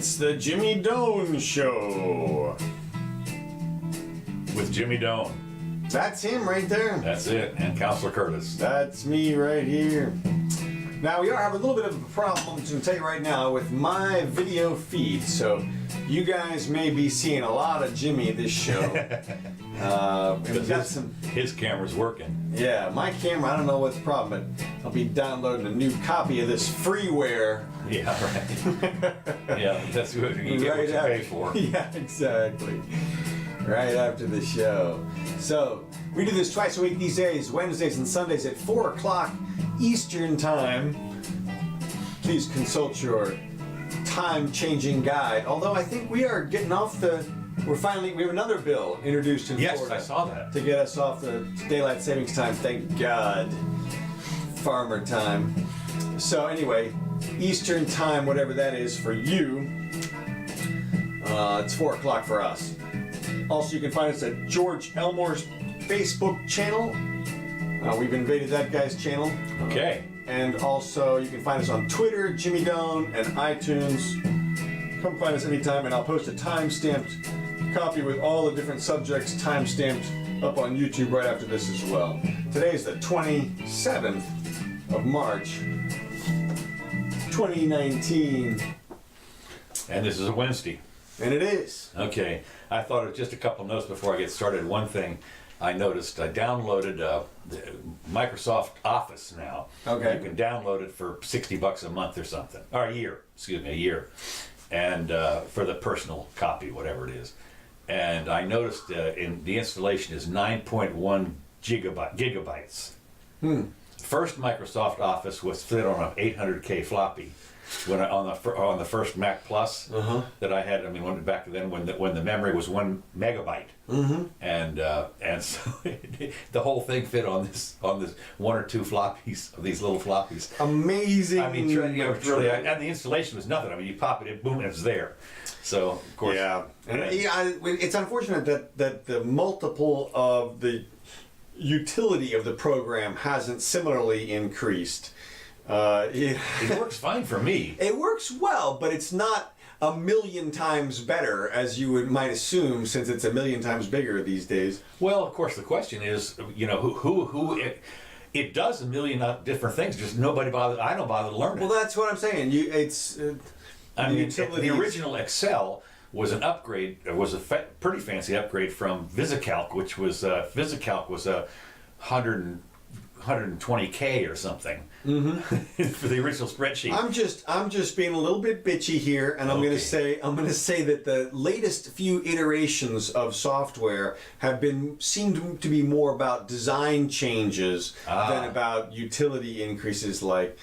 It's the Jimmy Doan Show. With Jimmy Doan. That's him right there. That's it. And Counselor Curtis. That's me right here. Now, we are having a little bit of a problem, I'm just going to tell you right now, with my video feed. So, you guys may be seeing a lot of Jimmy this show. We've got his camera's working. Yeah, my camera, I don't know what's the problem, but I'll be downloading a new copy of this freeware. Yeah, right. Yeah, that's what you get what you pay for. Yeah, exactly. Right after the show. So, we do this twice a week these days, Wednesdays and Sundays at 4 o'clock Eastern Time. Please consult your time-changing guide. Although I think we are getting off the... we have another bill introduced in Florida. Yes, I saw that. To get us off the daylight savings time, thank God. Farmer time. So anyway, Eastern Time, whatever that is for you, it's 4 o'clock for us. Also, you can find us at George Elmore's Facebook channel. We've invaded that guy's channel. Okay. And also, you can find us on Twitter, Jimmy Doan, and iTunes. Come find us anytime, and I'll post a time-stamped copy with all the different subjects time-stamped up on YouTube right after this as well. Today is the 27th of March, 2019. And this is a Wednesday. And it is. Okay. I thought of just a couple notes before I get started. One thing I noticed, I downloaded the Microsoft Office now. Okay. You can download it for $60 a month or something. Or a year. Excuse me, a year. And for the personal copy, whatever it is. And I noticed in the installation is 9.1 gigabytes. First Microsoft Office was fit on an 800K floppy. On the first Mac Plus that I had, I mean, back then when the memory was 1 megabyte, and so the whole thing fit on this one or two floppies, of these little floppies. Amazing. I mean, really, and the installation was nothing. I mean, you pop it in, boom, it's there. So of course, yeah, and it's unfortunate that the multiple of the utility of the program hasn't similarly increased. It works fine for me. It works well, but it's not a million times better, as you might assume, since it's a million times bigger these days. Well, of course, the question is, who it does a million different things. Just nobody bothered. I don't bother to learn it. Well, that's what I'm saying. The original Excel was an upgrade. It was a pretty fancy upgrade from VisiCalc, which was VisiCalc was a 120K or something for the original spreadsheet. I'm just being a little bit bitchy here, and I'm going to say that the latest few iterations of software seem to be more about design changes than about utility increases. What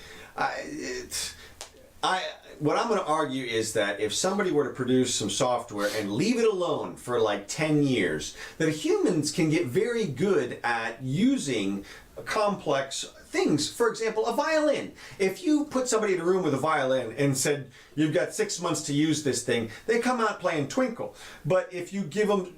I'm going to argue is that if somebody were to produce some software and leave it alone for like 10 years, that humans can get very good at using complex things. For example, a violin. If you put somebody in a room with a violin and said, you've got 6 months to use this thing, they come out playing Twinkle. But if you give them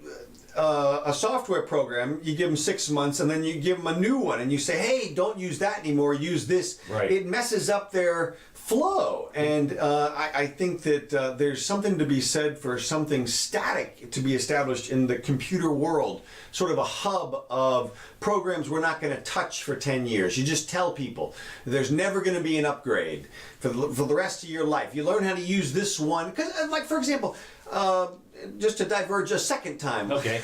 a software program, you give them 6 months and then you give them a new one and you say, hey, don't use that anymore, use this. Right. It messes up their flow. And I think that there's something to be said for something static to be established in the computer world, sort of a hub of programs we're not going to touch for 10 years. You just tell people there's never going to be an upgrade for the rest of your life. You learn how to use this one. Because, like, for example, just to diverge a second time. Okay.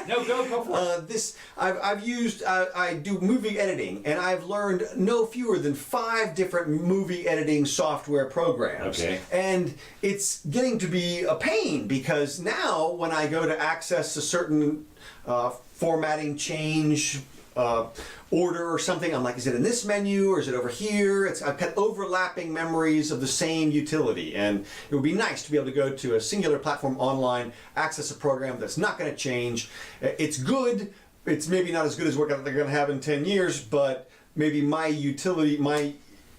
No, go for it. I do movie editing, and I've learned no fewer than 5 different movie editing software programs. Okay. And it's getting to be a pain, because now when I go to access a certain formatting change, order or something, I'm like, is it in this menu or is it over here? I've got overlapping memories of the same utility, and it would be nice to be able to go to a singular platform online, access a program that's not going to change. It's good. It's maybe not as good as what they're going to have in 10 years, but maybe my utility, my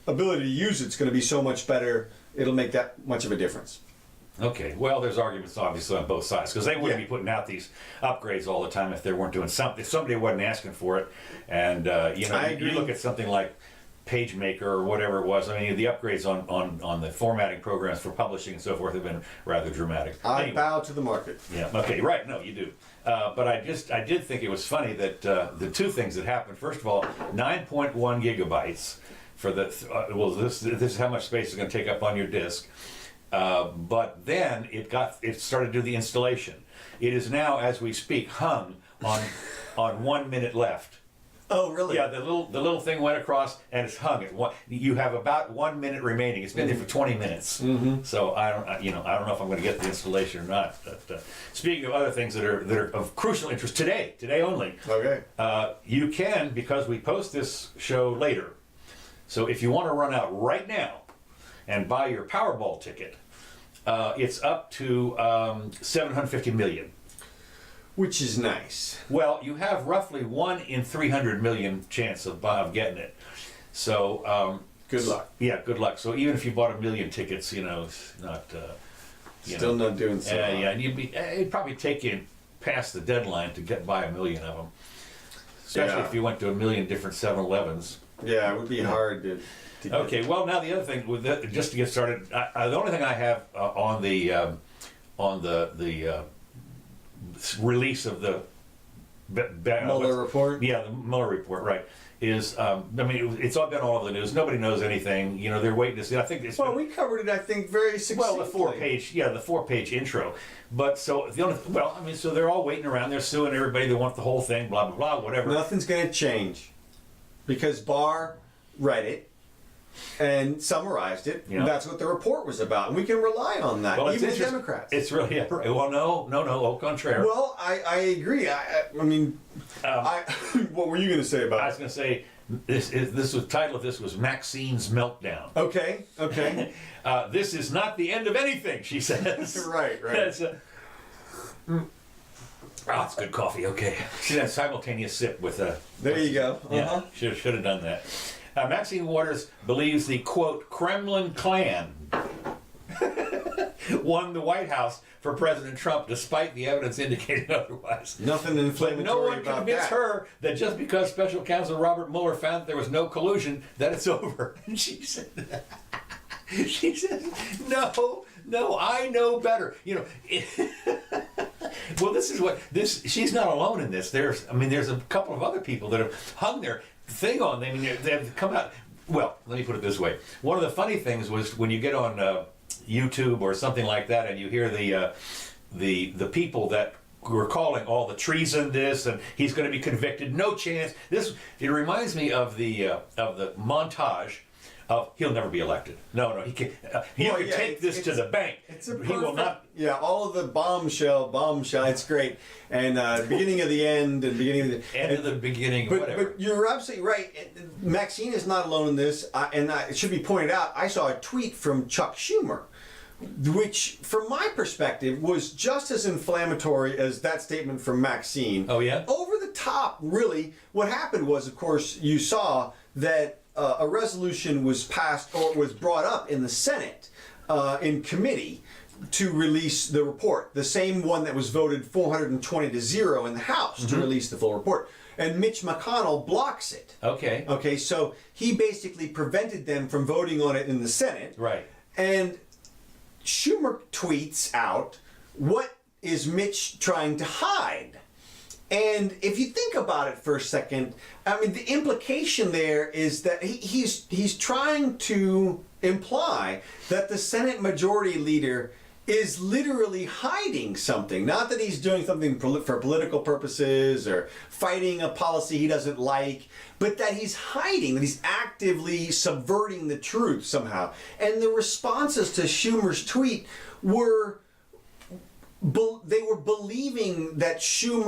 ability to use it's going to be so much better, it'll make that much of a difference. Okay, well, there's arguments obviously on both sides, because they wouldn't be putting out these upgrades all the time if they weren't doing something. If somebody wasn't asking for it, and I agree. You look at something like PageMaker or whatever it was. I mean, the upgrades on the formatting programs for publishing and so forth have been rather dramatic. I bow to the market. Yeah. Okay. Right. No, you do. But I did think it was funny that the two things that happened. First of all, 9.1 gigabytes for the well, this is how much space is going to take up on your disk. But then it started to do the installation. It is now, as we speak, hung on 1 minute left. Oh, really? Yeah, the little thing went across and it's hung. You have about 1 minute remaining. It's been there for 20 minutes. Mm-hmm. So I don't know if I'm going to get the installation or not. But speaking of other things that are of crucial interest today only. Okay. You can, because we post this show later. So if you want to run out right now and buy your Powerball ticket, it's up to 750 million. Which is nice. Well, you have roughly 1 in 300 million chance of getting it. So good luck. Yeah, good luck. So even if you bought 1 million tickets, it's not. Still not doing so. Yeah, and it'd probably take you past the deadline to buy 1 million of them. Especially if you went to 1 million different 7-Elevens. Yeah, it would be hard to get. Okay. Well, now the other thing with that, just to get started, the only thing I have on the release of the Mueller Report? Yeah, the Mueller Report, right. Is, it's all been all over the news. Nobody knows anything. They're waiting to see. I think it's. Well, we covered it, I think, very succinctly. Well, the 4-page intro. But so so they're all waiting around. They're suing everybody. They want the whole thing, blah, blah, blah, whatever. Nothing's going to change. Because Barr read it and summarized it. Yeah. That's what the report was about. And we can rely on that, well, even as Democrats. It's really, yeah, right. Well, no, au contraire. Well, I agree. I mean, what were you going to say about it? I was going to say, the title of this was Maxine's Meltdown. Okay. This is not the end of anything, she says. Right. It's good coffee, okay. See that simultaneous sip with a... There you go. Yeah, should have done that. Maxine Waters believes the, quote, Kremlin clan won the White House for President Trump despite the evidence indicating otherwise. Nothing inflammatory no one about convinced that. her that just because Special Counsel Robert Mueller found that there was no collusion, that it's over. And she said, no, I know better. Well, she's not alone in this. There's a couple of other people that have hung their thing on them. They've come out. Well, let me put it this way. One of the funny things was when you get on YouTube or something like that, and you hear the people that were calling all the treason this, and he's going to be convicted. No chance. It reminds me of the montage. He'll never be elected. No, he can't. You can take this to the bank. It's a perfect, he will not. Yeah, all of the bombshell. It's great. And beginning of the end and beginning of the end of the beginning. Whatever. But you're absolutely right. Maxine is not alone in this. It should be pointed out. I saw a tweet from Chuck Schumer, which, from my perspective, was just as inflammatory as that statement from Maxine. Oh yeah. Over the top, really. What happened was, of course, you saw that. A resolution was passed or was brought up in the Senate in committee to release the report, the same one that was voted 420-0 in the House to release the full report. And Mitch McConnell blocks it. Okay, so he basically prevented them from voting on it in the Senate. Right. And Schumer tweets out, "What is Mitch trying to hide?" And if you think about it for a second, the implication there is that he's trying to imply that the Senate Majority Leader is literally hiding something. Not that he's doing something for political purposes or fighting a policy he doesn't like, but that he's hiding, that he's actively subverting the truth somehow. And the responses to Schumer's tweet were... they were believing that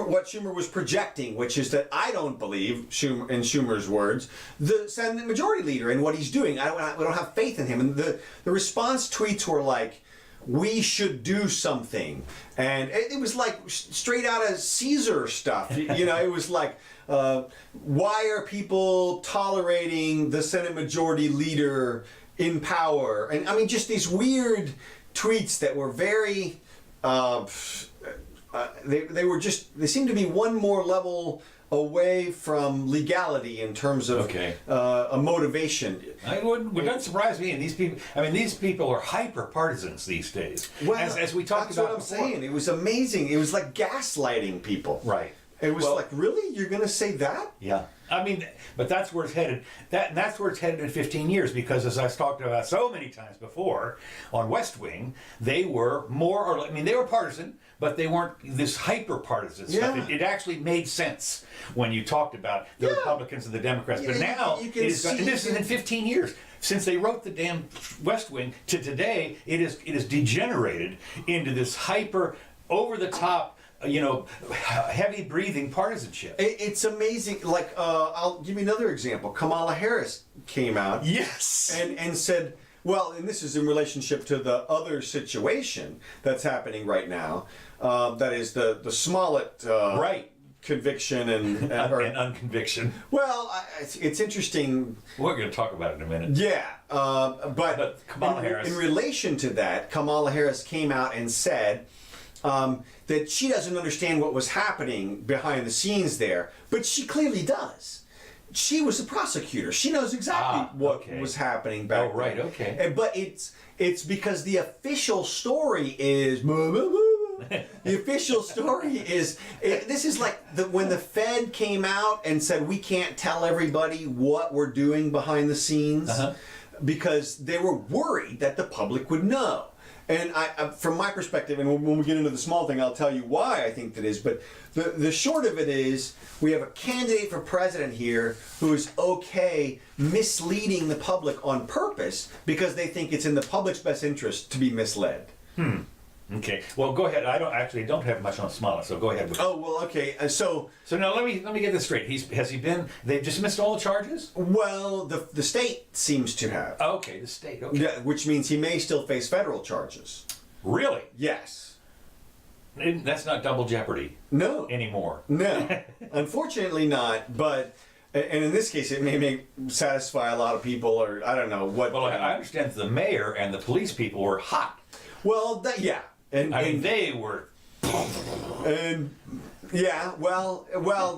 what Schumer was projecting, which is that I don't believe, in Schumer's words, the Senate Majority Leader and what he's doing. We don't have faith in him. And the response tweets were like, "We should do something," and it was like straight out of Caesar stuff. It was like, "Why are people tolerating the Senate Majority Leader in power?" And just these weird tweets that were very they seem to be one more level away from legality in terms of a motivation. Would not surprise me. And these people are hyper partisans these days. Well, as we talked about that's what I'm saying. It was amazing. It was like gaslighting people. Right. It was like, really? You're going to say that? Yeah. I mean, but that's where it's headed. That's where it's headed in 15 years, because as I've talked about so many times before, on West Wing, they were more or less, they were partisan, but they weren't this hyper partisan stuff. It actually made sense when you talked about the Republicans and the Democrats. But now, and this is in 15 years. Since they wrote the damn West Wing to today, it is degenerated into this hyper, over the top, heavy breathing partisanship. It's amazing. Like, I'll give you another example. Kamala Harris came out. Yes. And said, well, and this is in relationship to the other situation that's happening right now. That is the Smollett conviction and unconviction. Well, it's interesting. We're going to talk about it in a minute. Yeah, but Kamala Harris. In relation to that, Kamala Harris came out and said that she doesn't understand what was happening behind the scenes there, but she clearly does. She was a prosecutor. She knows exactly what was happening back then. Okay. But it's because the official story is... The official story is... This is like when the Fed came out and said, we can't tell everybody what we're doing behind the scenes, because they were worried that the public would know. And I, from my perspective, and when we get into the small thing, I'll tell you why I think that is. But the short of it is, we have a candidate for president here who is okay misleading the public on purpose because they think it's in the public's best interest to be misled. Okay. Well, go ahead. I don't have much on Smollett, so go ahead. Oh well, okay. So now let me get this straight. Has he been? They've dismissed all the charges? Well, the state seems to have. Okay, the state. Okay. Yeah, which means he may still face federal charges. Really? Yes. That's not double jeopardy. No. Anymore. No. Unfortunately, not. But. And in this case, it may satisfy a lot of people, or I don't know what. Well, I understand the mayor and the police people were hot. Well, yeah. And they were. And yeah, well,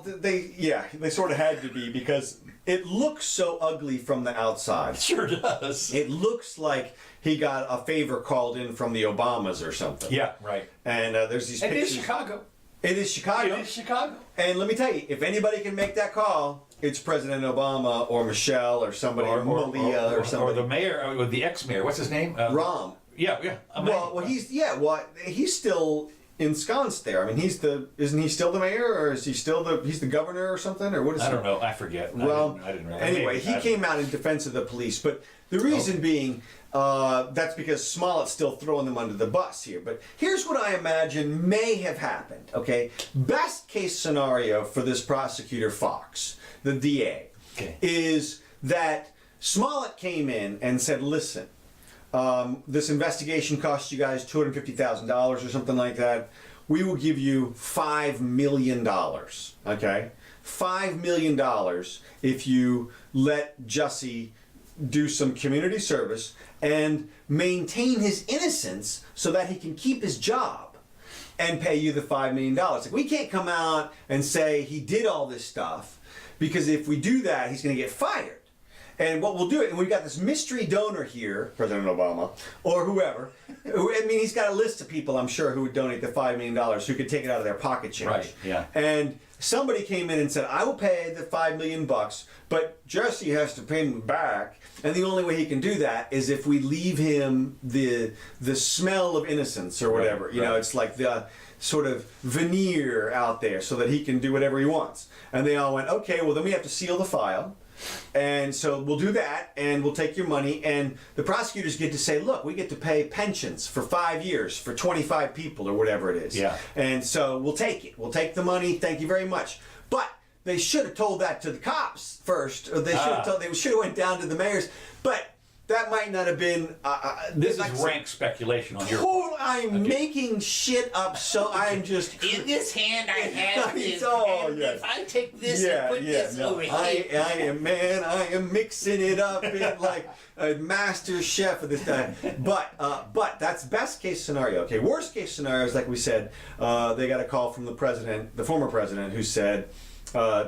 they sort of had to be, because it looks so ugly from the outside. It sure does. It looks like he got a favor called in from the Obamas or something. Yeah, right. And there's these pictures. It is Chicago. It is Chicago. It is Chicago. And let me tell you, if anybody can make that call, it's President Obama or Michelle or somebody, or Malia or somebody. Or the mayor, or the ex-mayor. What's his name? Rahm. Yeah. He's still ensconced there. I mean, isn't he still the mayor, or is he still he's the governor or something, or what is he? I don't know. I forget. Well, I didn't really. Anyway, he came out in defense of the police, but the reason being, that's because Smollett's still throwing them under the bus here. But here's what I imagine may have happened. Okay, best case scenario for this prosecutor Fox, the DA, is that Smollett came in and said, listen, this investigation costs you guys $250,000 or something like that. We will give you $5 million, okay? $5 million if you let Jussie do some community service and maintain his innocence so that he can keep his job and pay you the $5 million. Like, we can't come out and say he did all this stuff, because if we do that, he's going to get fired. And what we'll do, and we've got this mystery donor here, President Obama, or whoever. He's got a list of people, I'm sure, who would donate the $5 million, who could take it out of their pocket change. Right, yeah. And somebody came in and said, I will pay the $5 million, but Jussie has to pay me back. And the only way he can do that is if we leave him the smell of innocence or whatever. Right, you know, it's like the sort of veneer out there so that he can do whatever he wants. And they all went, okay, well, then we have to seal the file. And so we'll do that, and we'll take your money, and the prosecutors get to say, look, we get to pay pensions for 5 years for 25 people or whatever it is. Yeah. And so we'll take it. We'll take the money. Thank you very much. But they should have told that to the cops first, or they should have went down to the mayors. But that might not have been. This like, is rank speculation on your part. I'm making shit up, so I'm just. In this hand, I have this. Oh, and yes. if I take this and put this over here. I am mixing it up in like a master chef of this time. But that's best case scenario. Okay, worst case scenario is like we said, they got a call from the president, the former president, who said,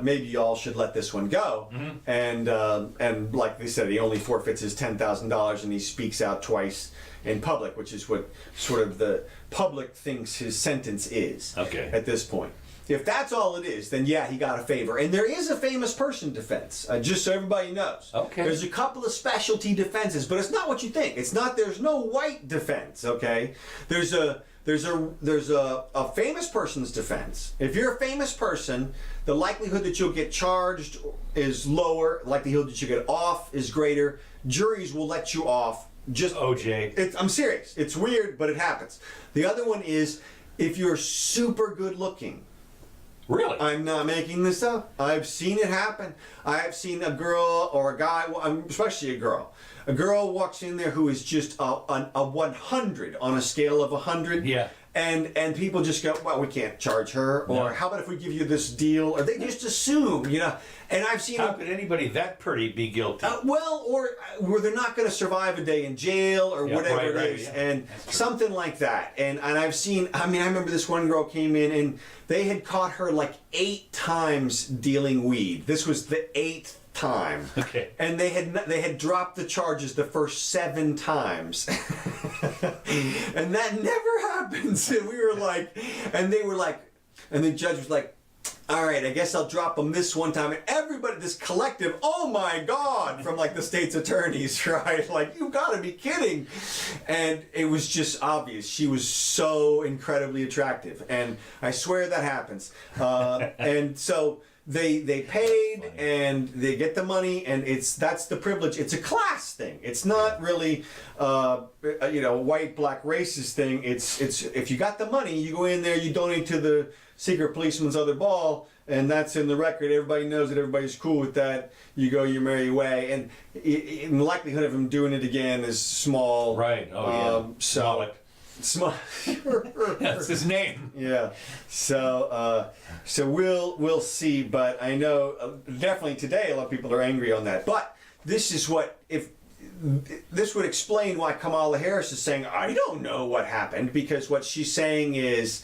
maybe y'all should let this one go. And like they said, he only forfeits his $10,000 and he speaks out twice in public, which is what sort of the public thinks his sentence is. Okay. At this point. If that's all it is, then yeah, he got a favor. And there is a famous person defense, just so everybody knows. Okay. There's a couple of specialty defenses, but it's not what you think. It's not. There's no white defense. Okay. There's a famous person's defense. If you're a famous person, the likelihood that you'll get charged is lower. The likelihood that you get off is greater. Juries will let you off. Just OJ. I'm serious. It's weird, but it happens. The other one is if you're super good looking. Really? I'm not making this up. I've seen it happen. I've seen a girl or a guy, especially a girl. A girl walks in there who is just a 100 on a scale of 100. Yeah. And people just go, well, we can't charge her. Or how about if we give you this deal? Or they just assume, you know. And I've seen. How could anybody that pretty be guilty? Or they're not going to survive a day in jail or whatever it is, yeah. and something like that. And I've seen. I mean, I remember this one girl came in and they had caught her like 8 times dealing weed. This was the 8th time. Okay. And they had dropped the charges the first 7 times. And that never happens. And we were like, and they were like, and the judge was like, all right, I guess I'll drop them this one time. And everybody, this collective, oh my God, from like the state's attorneys, right? Like, you gotta be kidding. And it was just obvious. She was so incredibly attractive. And I swear that happens. And so they paid and they get the money, and that's the privilege. It's a class thing. It's not really white black racist thing. It's if you got the money, you go in there, you donate to the secret policeman's other ball, and that's in the record. Everybody knows it. Everybody's cool with that. You go your merry way, and the likelihood of him doing it again is small. Right. Oh yeah. Smollett. That's his name. Yeah. So we'll see. But I know definitely today a lot of people are angry on that. But this is what this would explain why Kamala Harris is saying I don't know what happened, because what she's saying is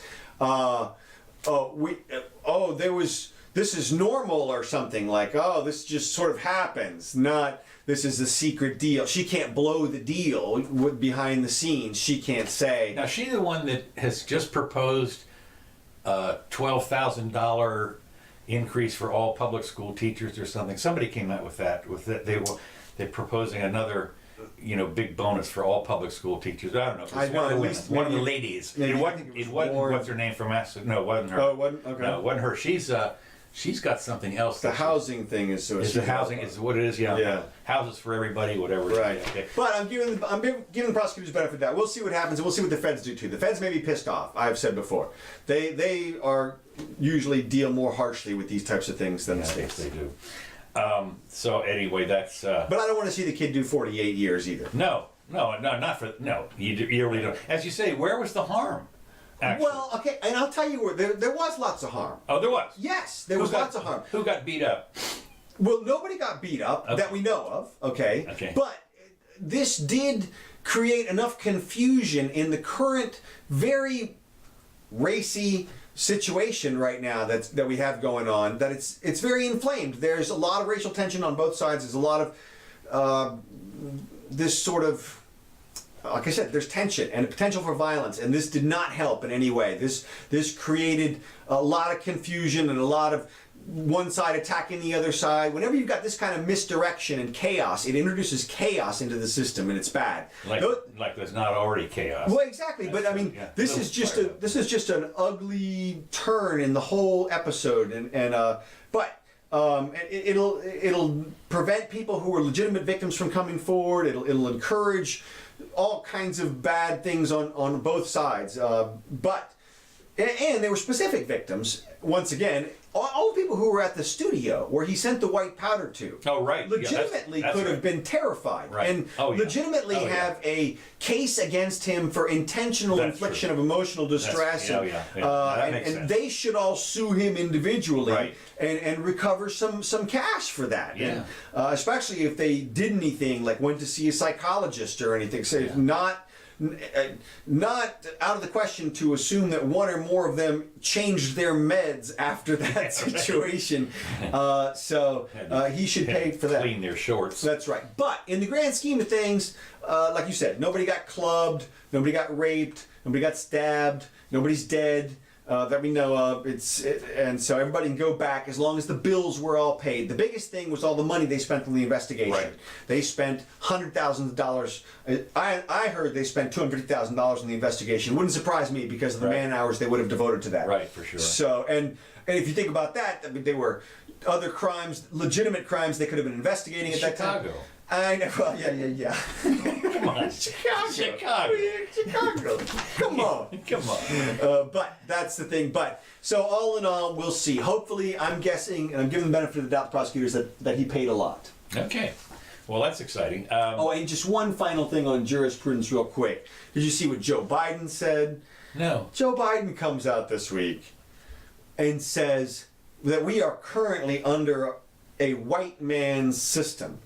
this is normal or something, like, oh, this just sort of happens, not this is a secret deal. She can't blow the deal behind the scenes. She can't say. Now, she's the one that has just proposed a $12,000 increase for all public school teachers or something. Somebody came out with that. They're proposing another, big bonus for all public school teachers. I don't know. I know, One of the ladies. It wasn't what's her name from Massachusetts. No, it wasn't her. Oh, it wasn't? Okay. No, it wasn't her. She's got something else. The housing thing is so. It's the housing is what it is. Yeah. Yeah. Houses for everybody, whatever. Right. Okay. But I'm giving the prosecutors benefit of that. We'll see what happens, and we'll see what the feds do too. The feds may be pissed off. I've said before, they are usually deal more harshly with these types of things than the states. They do. So anyway, that's. But I don't want to see the kid do 48 years either. No, not for no. You really don't. As you say, where was the harm? Actually? Well, okay, and I'll tell you where there was lots of harm. Oh, there was. Yes, there was lots of harm. Who got beat up? Well, nobody got beat up that we know of. Okay. Okay. But this did create enough confusion in the current very racy situation right now that we have going on, that it's very inflamed. There's a lot of racial tension on both sides. There's a lot of this sort of, like I said, there's tension and potential for violence, and this did not help in any way. This created a lot of confusion and a lot of one side attacking the other side. Whenever you've got this kind of misdirection and chaos, it introduces chaos into the system, and it's bad. Like there's not already chaos. Well, exactly. But I mean, this is just an ugly turn in the whole episode, it'll prevent people who are legitimate victims from coming forward. It'll encourage all kinds of bad things on both sides. And they were specific victims. Once again, all the people people who were at the studio where he sent the white powder to. Oh, right. Yeah, Legitimately that's could have right. been terrified. Right. And Oh, yeah. legitimately Oh, yeah. have a case against him for intentional That's infliction true. of emotional distress. That's- that and, makes and sense. they should all sue him individually Right. and recover some cash for that. Yeah. And, especially if they did anything like went to see a psychologist or anything. So it's not out of the question to assume that one or more of them changed their meds after that situation. So he should pay for that. Clean their shorts. That's right. But in the grand scheme of things, like you said, nobody got clubbed, nobody got raped, nobody got stabbed, nobody's dead. That we know of. And so everybody can go back as long as the bills were all paid. The biggest thing was all the money they spent on the investigation. Right. They spent $100,000. I heard they spent $250,000 on the investigation. Wouldn't surprise me because of the Right. man hours they would have devoted to that. Right, for sure. So and if you think about that, I mean, they were other crimes, legitimate crimes they could have been investigating at that time. Chicago. I know. Well, yeah. Come on. Chicago. Come on. Come on. But that's the thing. But so all in all, we'll see. Hopefully, I'm guessing, and I'm giving the benefit of the doubt to prosecutors that he paid a lot. Okay. Well, that's exciting. Oh, and just one final thing on jurisprudence, real quick. Did you see what Joe Biden said? No. Joe Biden comes out this week and says that we are currently under a white man's system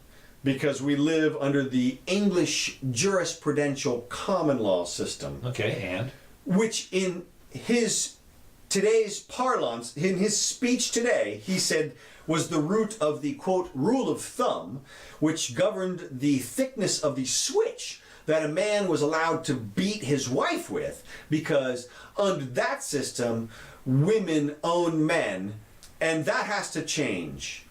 because we live under the English jurisprudential common law system. Okay, and? Which in his today's parlance, in his speech today, he said was the root of the, quote, rule of thumb, which governed the thickness of the switch that a man was allowed to beat his wife with, because under that system, women own men, and that has to change.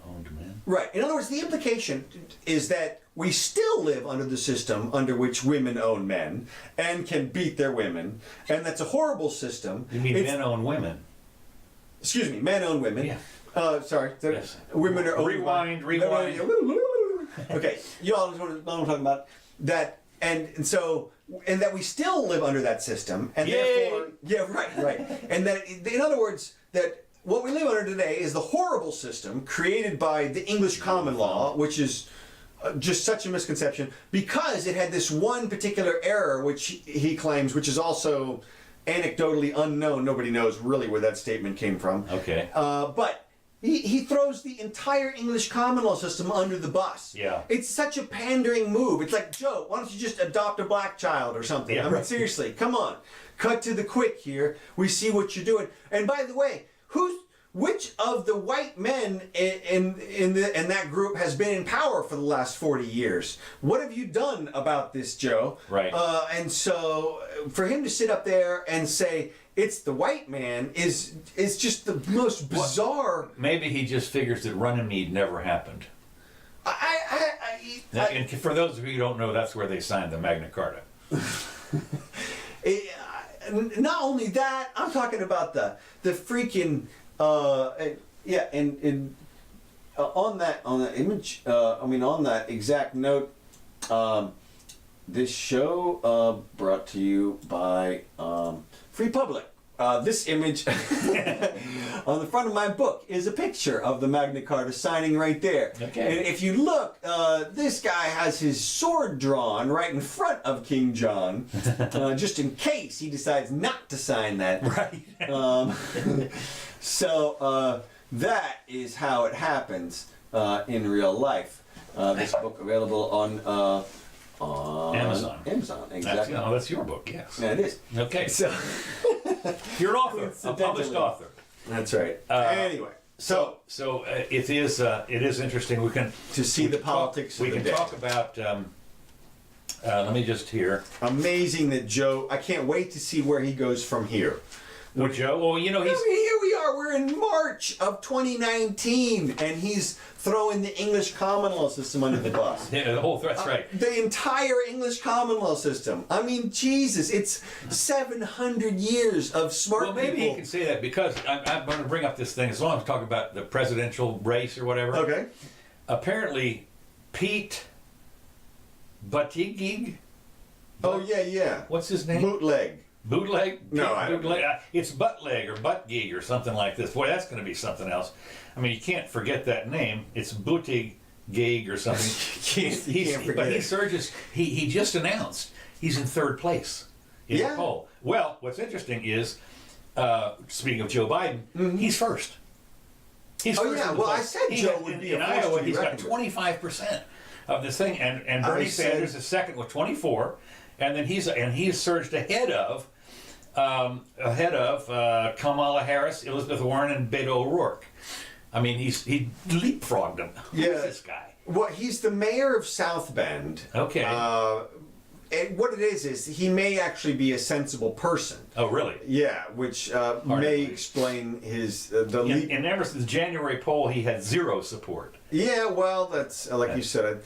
Owned man. Right. In other words, the implication is that we still live under the system under which women own men and can beat their women, and that's a horrible system. You mean men own women? Excuse me, men own women. Yeah. Sorry. Yes. Women are owned. Rewind. Okay, you all know what I'm talking about. That and so and that we still live under that system, and Yay! therefore, right, and that in other words that. What we live under today is the horrible system created by the English common law, which is just such a misconception, because it had this one particular error, which he claims, which is also anecdotally unknown. Nobody knows really where that statement came from. Okay. But he throws the entire English common law system under the bus. Yeah. It's such a pandering move. It's like, Joe, why don't you just adopt a black child or something? Yeah, I mean, right. seriously, come on. Cut to the quick here. We see what you're doing. And by the way, which of the white men in that group has been in power for the last 40 years? What have you done about this, Joe? Right. And so for him to sit up there and say it's the white man is just the most bizarre. Maybe he just figures that Runnymede never happened. And for those of you who don't know, that's where they signed the Magna Carta. Not only that, I'm talking about the freaking and on that image, on that exact note, this show brought to you by Free Public. This image on the front of my book is a picture of the Magna Carta signing right there. Okay. And if you look, this guy has his sword drawn right in front of King John, just in case he decides not to sign that. Right. So that is how it happens in real life. This book available on Amazon. Amazon, exactly. That's your book, yes. Yeah, it is. Okay. So You're an author, a published author. that's right. Anyway, so it is interesting. We can to see the politics. We of the can day. talk about. Let me just hear. Amazing that Joe. I can't wait to see where he goes from here. Well, Joe. Well, you know he's. Here we are. We're in March of 2019, and he's throwing the English common law system under the bus. Yeah, that's right. The entire English common law system. I mean, Jesus, it's 700 years of smart Well, maybe people. he can say that because I'm going to bring up this thing as long as I'm talking about the presidential race or whatever. Okay. Apparently, Pete Buttigieg. Oh, yeah. What's his name? Bootleg. Bootleg? No, I don't bootleg. It's buttleg or butt gig or something like this. Boy, that's going to be something else. I mean, you can't forget that name. It's Buttigieg or something. You can't forget but he it. surges. He just announced he's in third place in the poll. Well, what's interesting is, speaking of Joe Biden, he's first. He's Oh, first yeah, in the well, poll. I said Joe would be in a force Iowa. to be He's got reckoned with. 25% of this thing, and Bernie Sanders is second with 24, and then he's surged ahead of Kamala Harris, Elizabeth Warren, and Beto O'Rourke. I mean, he leapfrogged him. Yeah. Who's this guy? Well, he's the mayor of South Bend. Okay. And what it is he may actually be a sensible person. Oh, really? Yeah, which may explain his In Emerson's January poll, he had 0 support. Yeah, well, that's like you said.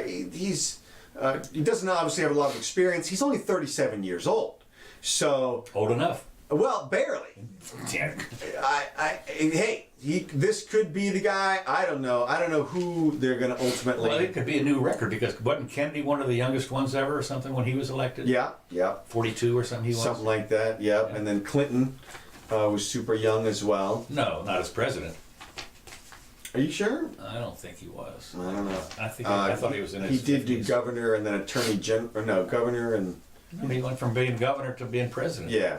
He doesn't obviously have a lot of experience. He's only 37 years old, so Old enough. well, barely. Yeah. Hey, this could be the guy. I don't know. I don't know who they're going to ultimately. Well, it could be a new record because wasn't Kennedy one of the youngest ones ever or something when he was elected? Yeah, 42 or something he was? something like that. Yep. Yeah. And then Clinton was super young as well. No, not as president. Are you sure? I don't think he was. I don't know. I thought he was in his He did do 50s. governor and then attorney general. Or no, governor and He went from being governor to being president. yeah.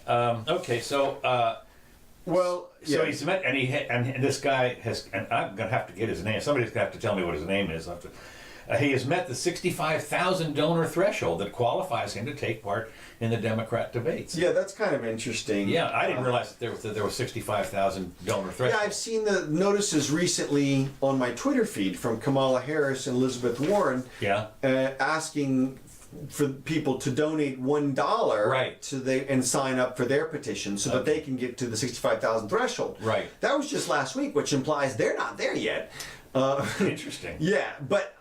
Okay, so Well, yeah. so he's met, and this guy has, and I'm gonna have to get his name. Somebody's gonna have to tell me what his name is. I'll have to, he has met the 65,000 donor threshold that qualifies him to take part in the Democrat debates. Yeah, that's kind of interesting. Yeah, I didn't realize that there was 65,000 donor threshold. Yeah, I've seen the notices recently on my Twitter feed from Kamala Harris and Elizabeth Warren Yeah. asking for people to donate $1 Right. and sign up for their petition so that they can get to the 65,000 threshold. Right. That was just last week, which implies they're not there yet. Interesting. Yeah, but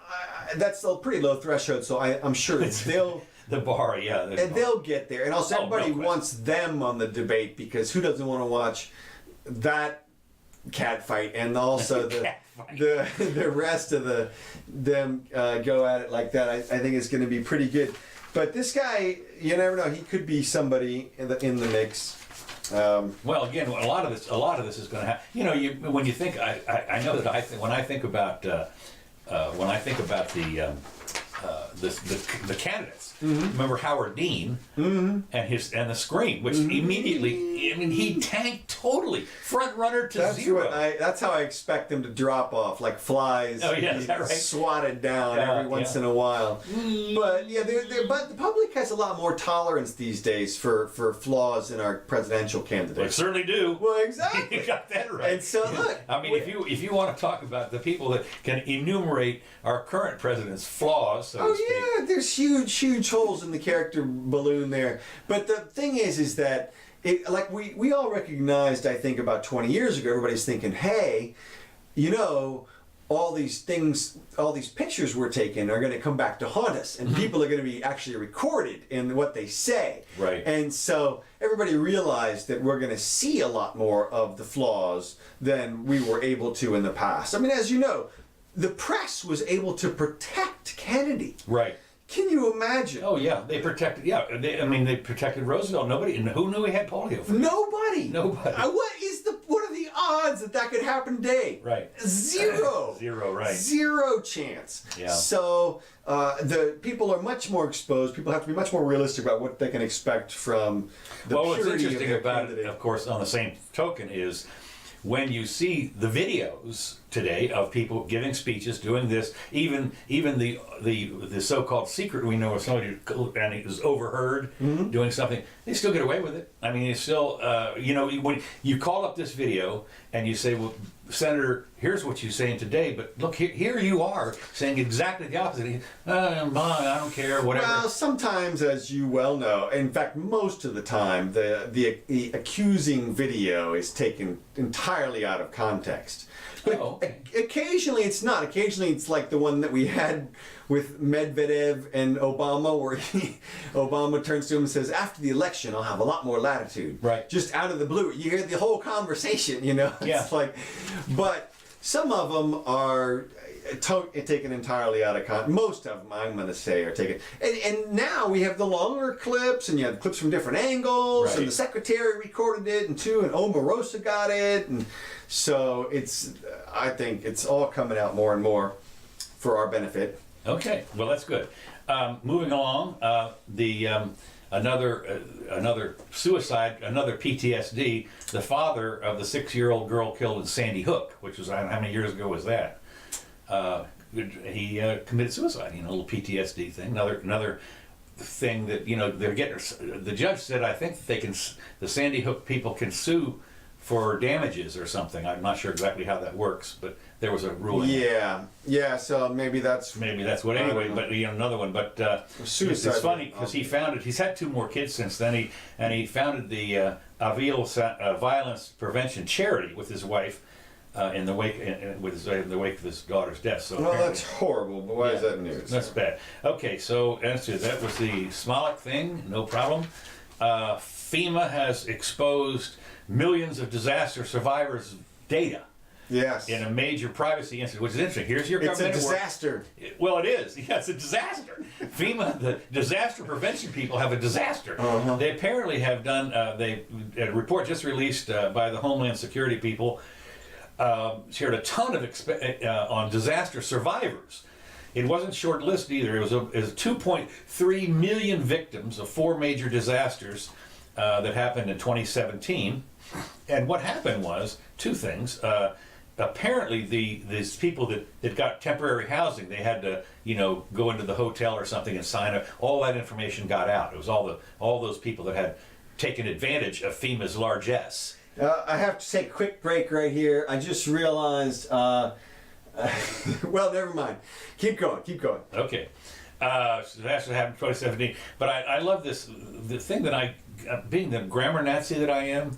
that's still a pretty low threshold, so I'm sure they'll. The bar, yeah. And they'll get there. And also, Oh, no everybody question. wants them on the debate because who doesn't want to watch that cat fight and also Cat fight. the rest of them go at it like that. I think it's going to be pretty good. But this guy, you never know. He could be somebody in the mix. Well, again, a lot of this is going to happen. You know, when you think, I know that when I think about the candidates. Mm-hmm. Remember Howard Dean and the Scream, which immediately, I mean, he tanked totally, front runner to zero. That's how I expect them to drop off like flies. Oh yeah, is that right? Swatted down every once in a while. But yeah, but the public has a lot more tolerance these days for flaws in our presidential They candidates. certainly do. Well, exactly. You got that right. And so look, I mean, if you want to talk about the people that can enumerate our current president's flaws, so to speak. Oh yeah, there's huge holes in the character balloon there. But the thing is that like we all recognized, I think about 20 years ago, everybody's thinking, hey, you know, all these pictures we're taking are going to come back to haunt us, and people are going to be actually recorded in what they say. Right. And so everybody realized that we're going to see a lot more of the flaws than we were able to in the past. I mean, as you know, the press was able to protect Kennedy. Right. Can you imagine? Oh yeah, they protected. Yeah, they protected Roosevelt. Nobody, and who knew he had polio? Nobody. Nobody. What are the odds that could happen today? Right. Zero. Zero. Right. Zero chance. Yeah. So the people are much more exposed. People have to be much more realistic about what they can expect from the Well, what's purity of interesting their about candidate. it, of course, on the same token, is when you see the videos today of people giving speeches, doing this, even the so-called secret we know of somebody and it was overheard doing something, they still get away with it. I mean, it's still, when you call up this video and you say, well, Senator, here's what you're saying today, but look, here you are saying exactly the opposite. I don't care, whatever. Well, sometimes, as you well know, in fact, most of the time, the accusing video is taken entirely out of context. But okay. Occasionally it's not. Occasionally it's like the one that we had with Medvedev and Obama, where Obama turns to him and says, "After the election, I'll have a lot more latitude." Right. Just out of the blue, you hear the whole conversation. You know. Yeah. It's like, but some of them are taken entirely out of context. Most of them, I'm going to say, are taken. And now we have the longer clips, and you have clips from different angles, Right. and the secretary recorded it, and Omarosa got it, and so I think it's all coming out more and more for our benefit. Okay, well that's good. Moving along, another suicide, another PTSD. The father of the 6-year-old girl killed in Sandy Hook, which was, how many years ago was that? He committed suicide. A little PTSD thing. Another thing that they're getting. The judge said, I think that the Sandy Hook people can sue for damages or something. I'm not sure exactly how that works, but there was a ruling. Yeah. So maybe that's what. Anyway, but another one. But suicide. It's funny because he's had 2 more kids since then. He founded the Avil Violence Prevention Charity with his wife in the wake of his daughter's death. So well, that's horrible. But why is that news? That's bad. Okay, so that was the Smollett thing. No problem. FEMA has exposed millions of disaster survivors' data. Yes. In a major privacy incident, which is interesting. Here's your government. It's a disaster. Well, it is. Yeah, it's a disaster. FEMA, the disaster prevention people, have a disaster. Uh-huh. They apparently have done. A report just released by the Homeland Security people shared a ton of on disaster survivors. It wasn't short list either. It was 2.3 million victims of 4 major disasters that happened in 2017. And what happened was 2 things. Apparently, these people that got temporary housing, they had to go into the hotel or something and sign up. All that information got out. It was all those people that had taken advantage of FEMA's largesse. I have to take a quick break right here. I just realized. Well, never mind. Keep going. Okay. So that's what happened in 2017. But I love this. The thing that being the grammar Nazi that I am,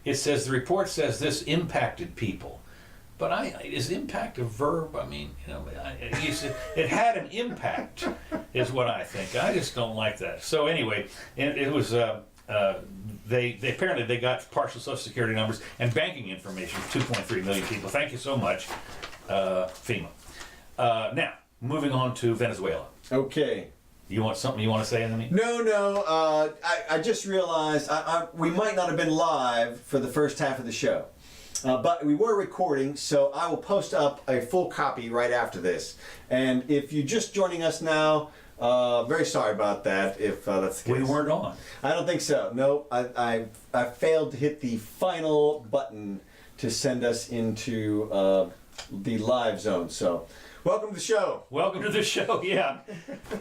it says the report says this impacted people. But is impact a verb? I mean, it had an impact, is what I think. I just don't like that. So anyway, it was they apparently got partial Social Security numbers and banking information of 2.3 million people. Thank you so much, FEMA. Now moving on to Venezuela. Okay. You want something you want to say, Anthony? No. I just realized we might not have been live for the first half of the show. But we were recording, so I will post up a full copy right after this. And if you're just joining us now, very sorry about that, if that's the case. We weren't on. I don't think so. No, I failed to hit the final button to send us into the live zone. So, welcome to the show. Welcome to the show, yeah.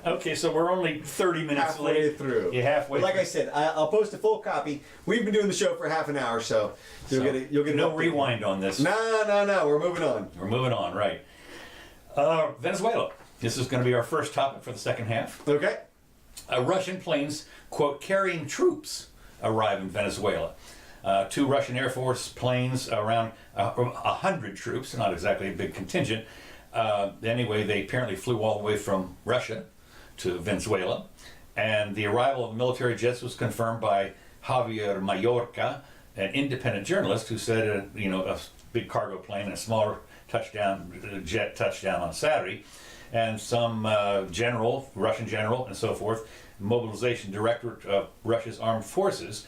Okay, so we're only 30 minutes halfway late. through. Yeah, halfway But like through. I said, I'll post a full copy. We've been doing the show for half an hour, so you'll get no an update. rewind on this. No. We're moving on. We're moving on, right. Venezuela. This is going to be our first topic for the second half. Okay. Russian planes, quote, carrying troops arrive in Venezuela. 2 Russian Air Force planes, around 100 troops, not exactly a big contingent. Anyway, they apparently flew all the way from Russia to Venezuela. And the arrival of military jets was confirmed by Javier Mayorga, an independent journalist who said, a big cargo plane and a smaller jet touchdown on Saturday. And some Russian general and so forth, mobilization directorate of Russia's armed forces.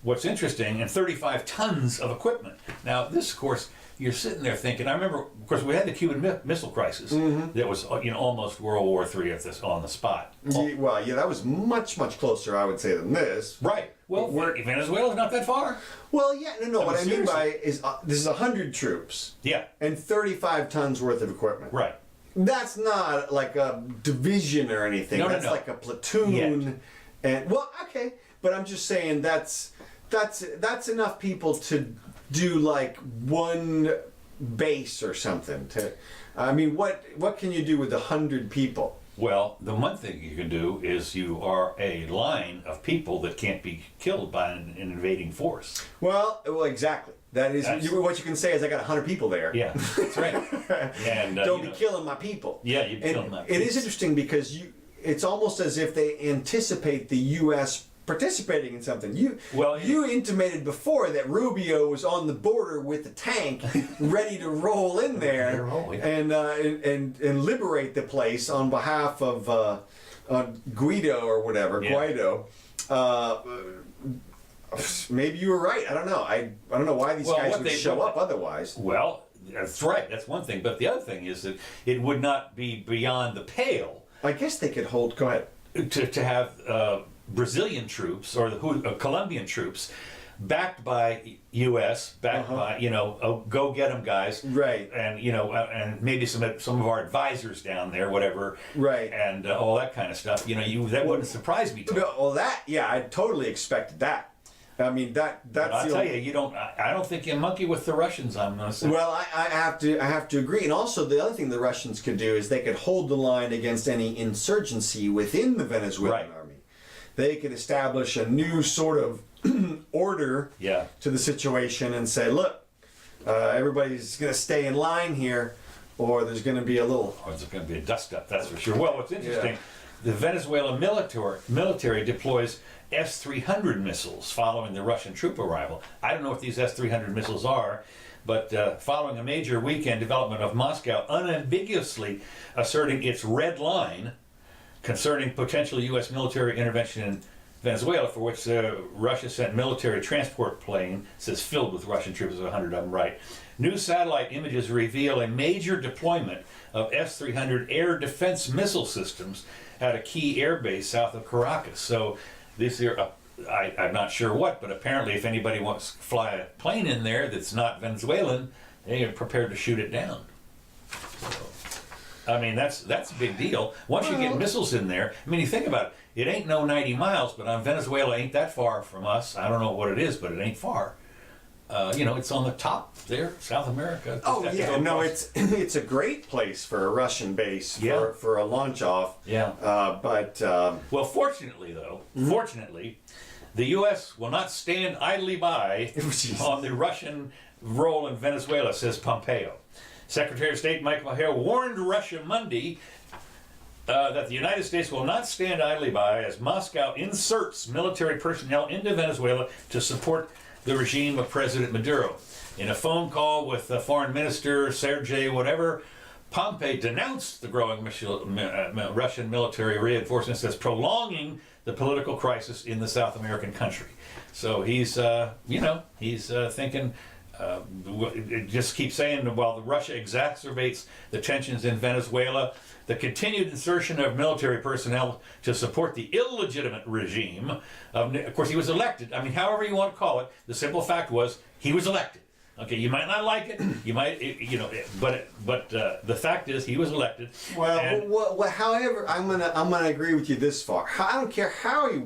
What's interesting, and 35 tons of equipment. Now, this, of course, you're sitting there thinking, I remember, of course, we had the Cuban Missile Crisis that was, almost World War III on the spot. Yeah, that was much closer, I would say, than this. Right. Well, Venezuela's not that far. Well, yeah, no. What I mean seriously. by is this is 100 troops. Yeah. And 35 tons worth of equipment. Right. That's not like a division or anything. No. That's like a platoon. Yet. And okay, but I'm just saying that's enough people to do like one base or something. I mean, what can you do with 100 people? Well, the one thing you can do is you are a line of people that can't be killed by an invading force. Well, exactly. That is what you can say is I got 100 people there. Yeah, that's right. And don't be killing my people. Yeah, you're killing my people. It is interesting because it's almost as if they anticipate the U.S. participating in something. Well, you intimated before that Rubio was on the border with the tank, ready to roll in there and liberate the place on behalf of Guido or whatever, Guaido. Maybe you were right. I don't know. I don't know why these guys would show up otherwise. Well, that's right. That's one thing. But the other thing is that it would not be beyond the pale. I guess they could hold. Go ahead. To have Brazilian troops or Colombian troops backed by U.S., backed by, go get them guys. Right. And, and maybe some of our advisors down there, whatever. Right. And all that kind of stuff. That wouldn't surprise me. Well, I totally expected that. I mean, that's I'll tell you, I don't think you monkey with the Russians, I'm going to say. Well, I have to agree. And also, the other thing the Russians could do is they could hold the line against any insurgency within the Venezuelan army. They could establish a new sort of order to the situation and say, look, everybody's going to stay in line here, or there's going to be a little... Or there's going to be a dust-up, that's for sure. Well, what's interesting, the Venezuelan military deploys S-300 missiles following the Russian troop arrival. I don't know what these S-300 missiles are, but following a major weekend development of Moscow unambiguously asserting its red line concerning potential U.S. military intervention in Venezuela, for which Russia sent military transport plane, says filled with Russian troops, 100 of them, right. New satellite images reveal a major deployment of S-300 air defense missile systems at a key air base south of Caracas. So these are, I'm not sure what, but apparently if anybody wants to fly a plane in there that's not Venezuelan, they are prepared to shoot it down. So, I mean, that's a big deal. Once you get missiles in there, I mean, you think about it, it ain't no 90 miles, but on Venezuela ain't that far from us. I don't know what it is, but it ain't far. It's on the top there, South America. Oh yeah, no, it's a great place for a Russian base for a launch off. Yeah. Well, fortunately though, the U.S. will not stand idly by on the Russian role in Venezuela, says Pompeo. Secretary of State Mike Pompeo warned Russia Monday that the United States will not stand idly by as Moscow inserts military personnel into Venezuela to support the regime of President Maduro. In a phone call with Foreign Minister Sergei whatever, Pompeo denounced the growing Russian military reinforcements as prolonging the political crisis in the South American country. So he's thinking, just keep saying, while Russia exacerbates the tensions in Venezuela, the continued insertion of military personnel to support the illegitimate regime of course, he was elected. I mean, however you want to call it, the simple fact was he was elected. Okay, you might not like it, you might, but the fact is he was elected. Well, however, I'm gonna agree with you this far. I don't care how he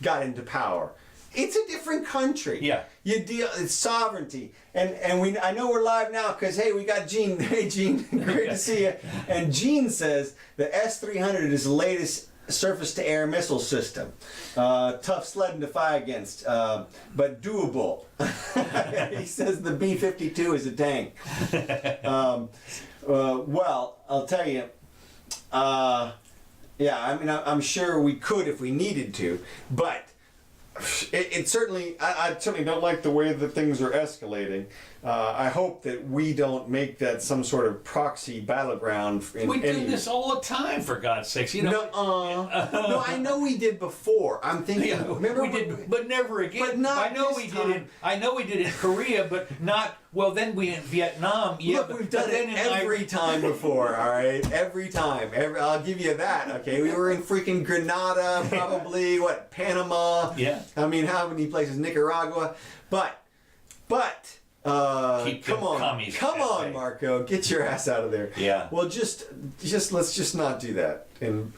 got into power. It's a different country. Yeah. It's sovereignty. And I know we're live now because, hey, we got Gene. Hey, Gene, great to see you. And Gene says the S-300 is the latest surface-to-air missile system. Tough sledding to fight against, but doable. He says the B-52 is a tank. Well, I'll tell you, I'm sure we could if we needed to, but it certainly, I certainly don't like the way that things are escalating. I hope that we don't make that some sort of proxy battleground. We do this all the time, for God's sakes. No, I know we did before. I'm thinking, remember we did, but never again. But not I know this we time. did. I know we did in Korea, but not. Well, then we in Vietnam. Yeah, look, we've done it every time before. All right, every time. I'll give you that. Okay, we were in freaking Grenada, probably Panama. Yeah. I mean, how many places? Nicaragua, but. Come on, Marco, get your ass out of there. Yeah. Well, just let's just not do that in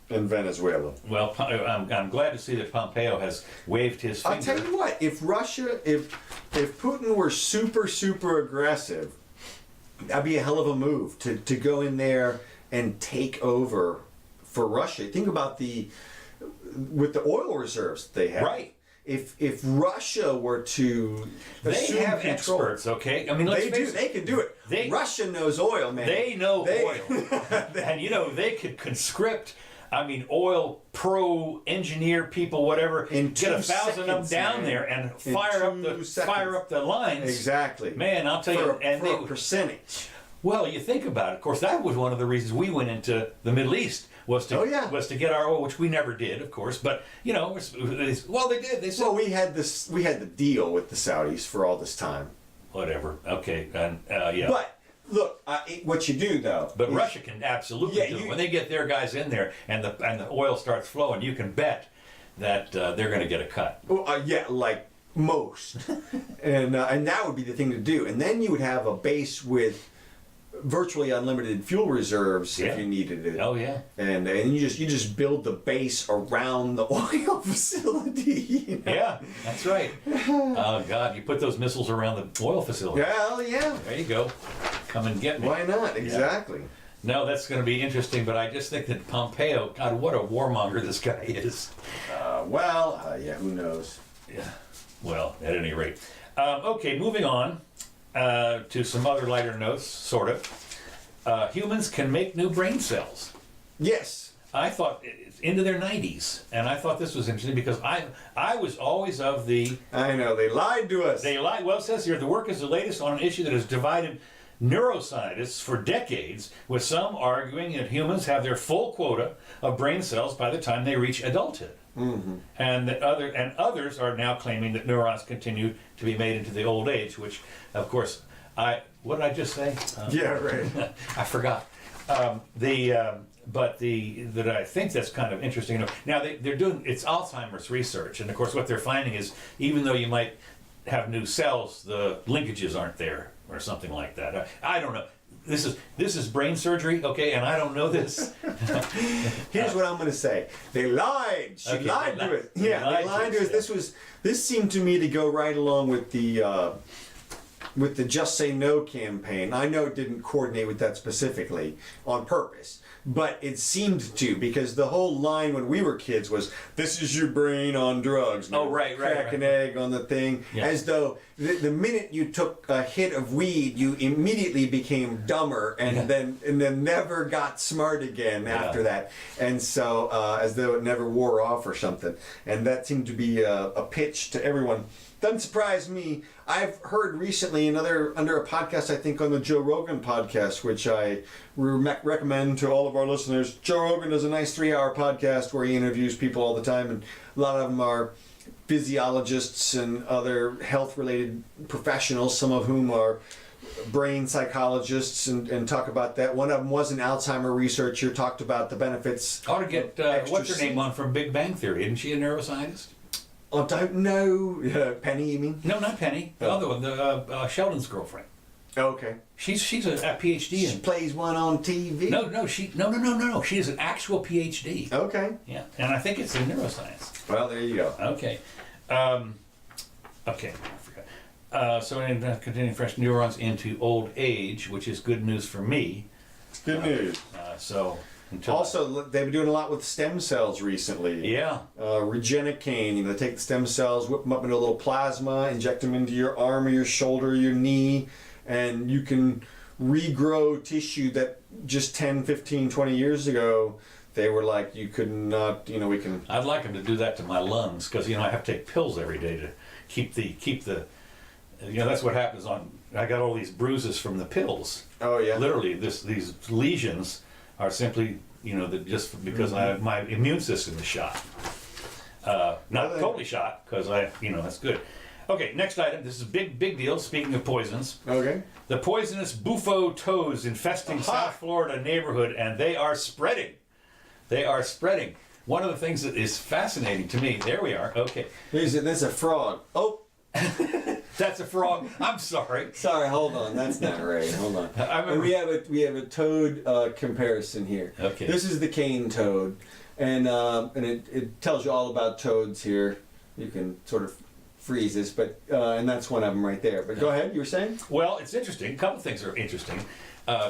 Venezuela. Well, I'm glad to see that Pompeo has waved his finger. I'll tell you what, if Putin were super aggressive, that'd be a hell of a move to go in there and take over for Russia. Think about with the oil reserves they have. Right. If Russia were to assume have control, experts, okay? I mean, let's face it. They can do it. Russia knows oil, man. They know oil, and they could conscript I mean, oil pro engineer people, whatever, In get 2 1,000 of them seconds, down man. there and In fire 2 up the lines. Exactly. Man, I'll tell you, and for they, a percentage. well, you think about it. Of course, that was one of the reasons we went into the Middle East was to was to get our oil, which we never did, of course. But you know, well, they did. They said, Well, we had the deal with the Saudis for all this time. whatever. Okay, and yeah. But look, what you do though. But is- Russia can absolutely do it. When they get their guys in there and the oil starts flowing, you can bet that they're going to get a cut. Well, yeah, like most, and that would be the thing to do. And then you would have a base with virtually unlimited fuel reserves if you needed it. Oh yeah. And you just build the base around the oil facility. You know? Yeah, that's right. Oh God, you put those missiles around the oil facility. Well, yeah. There you go. Come and get me. Why not? Exactly. No, that's going to be interesting, but I just think that Pompeo, God, what a warmonger this guy is. Yeah, who knows? Yeah. Well, at any rate. Okay, moving on to some other lighter notes, sort of. Humans can make new brain cells. Yes. I thought into their 90s, and I thought this was interesting because I was always of the... I know, they lied to us. They lied. Well, it says here, the work is the latest on an issue that has divided neuroscientists for decades, with some arguing that humans have their full quota of brain cells by the time they reach adulthood. Mm-hmm. And that others are now claiming that neurons continue to be made into the old age, which, of course, what did I just say? Yeah, right. I forgot. That I think that's kind of interesting. Now they're doing it's Alzheimer's research, and of course what they're finding is even though you might have new cells, the linkages aren't there or something like that. I don't know. This is brain surgery, okay, and I don't know this. Here's what I'm going to say. They lied. She lied to us. Yeah, they lied to us. This seemed to me to go right along with the Just Say No campaign. I know it didn't coordinate with that specifically on purpose, but it seemed to, because the whole line when we were kids was, "This is your brain on drugs." Oh, right. Crack an egg on the thing, as though the minute you took a hit of weed, you immediately became dumber and then never got smart again after that, and so as though it never wore off or something. And that seemed to be a pitch to everyone. Doesn't surprise me. I've heard recently under a podcast, I think on the Joe Rogan podcast, which I recommend to all of our listeners. Joe Rogan does a nice 3-hour podcast where he interviews people all the time, and a lot of them are physiologists and other health-related professionals, some of whom are brain psychologists, and talk about that. One of them was an Alzheimer researcher, talked about the benefits. I ought to get what's her name on from Big Bang Theory. Isn't she a neuroscientist? I don't know. Penny, you mean? No, not Penny. The other one, the Sheldon's girlfriend. Okay. She's a PhD She in. plays one on TV. No. She is an actual PhD. Okay. Yeah, and I think it's in neuroscience. Well, there you go. Okay. Okay, I forgot. So in continuing fresh neurons into old age, which is good news for me. It's good news. Also, they've been doing a lot with stem cells recently. Yeah. Regenicaine, they take the stem cells, whip them up into a little plasma, inject them into your arm or your shoulder or your knee, and you can regrow tissue that just 10, 15, 20 years ago, they were like, you could not, we can... I'd like them to do that to my lungs, because, I have to take pills every day to keep the that's what happens I got all these bruises from the pills. Oh, yeah. Literally, these lesions are simply, just because my immune system is shot. Not totally shot, because that's good. Okay, next item. This is a big deal. Speaking of poisons. Okay. The poisonous bufo toads infesting South Florida neighborhood, and they are spreading. They are spreading. One of the things that is fascinating to me, there we are. Okay. There's a frog. Oh. That's a frog. I'm sorry. Sorry, hold on. That's not right. Hold on. And we have a toad comparison here. Okay. This is the cane toad, and it tells you all about toads here. You can sort of freeze this, but and that's one of them right there. But go ahead. You were saying? Well, it's interesting. A couple things are interesting.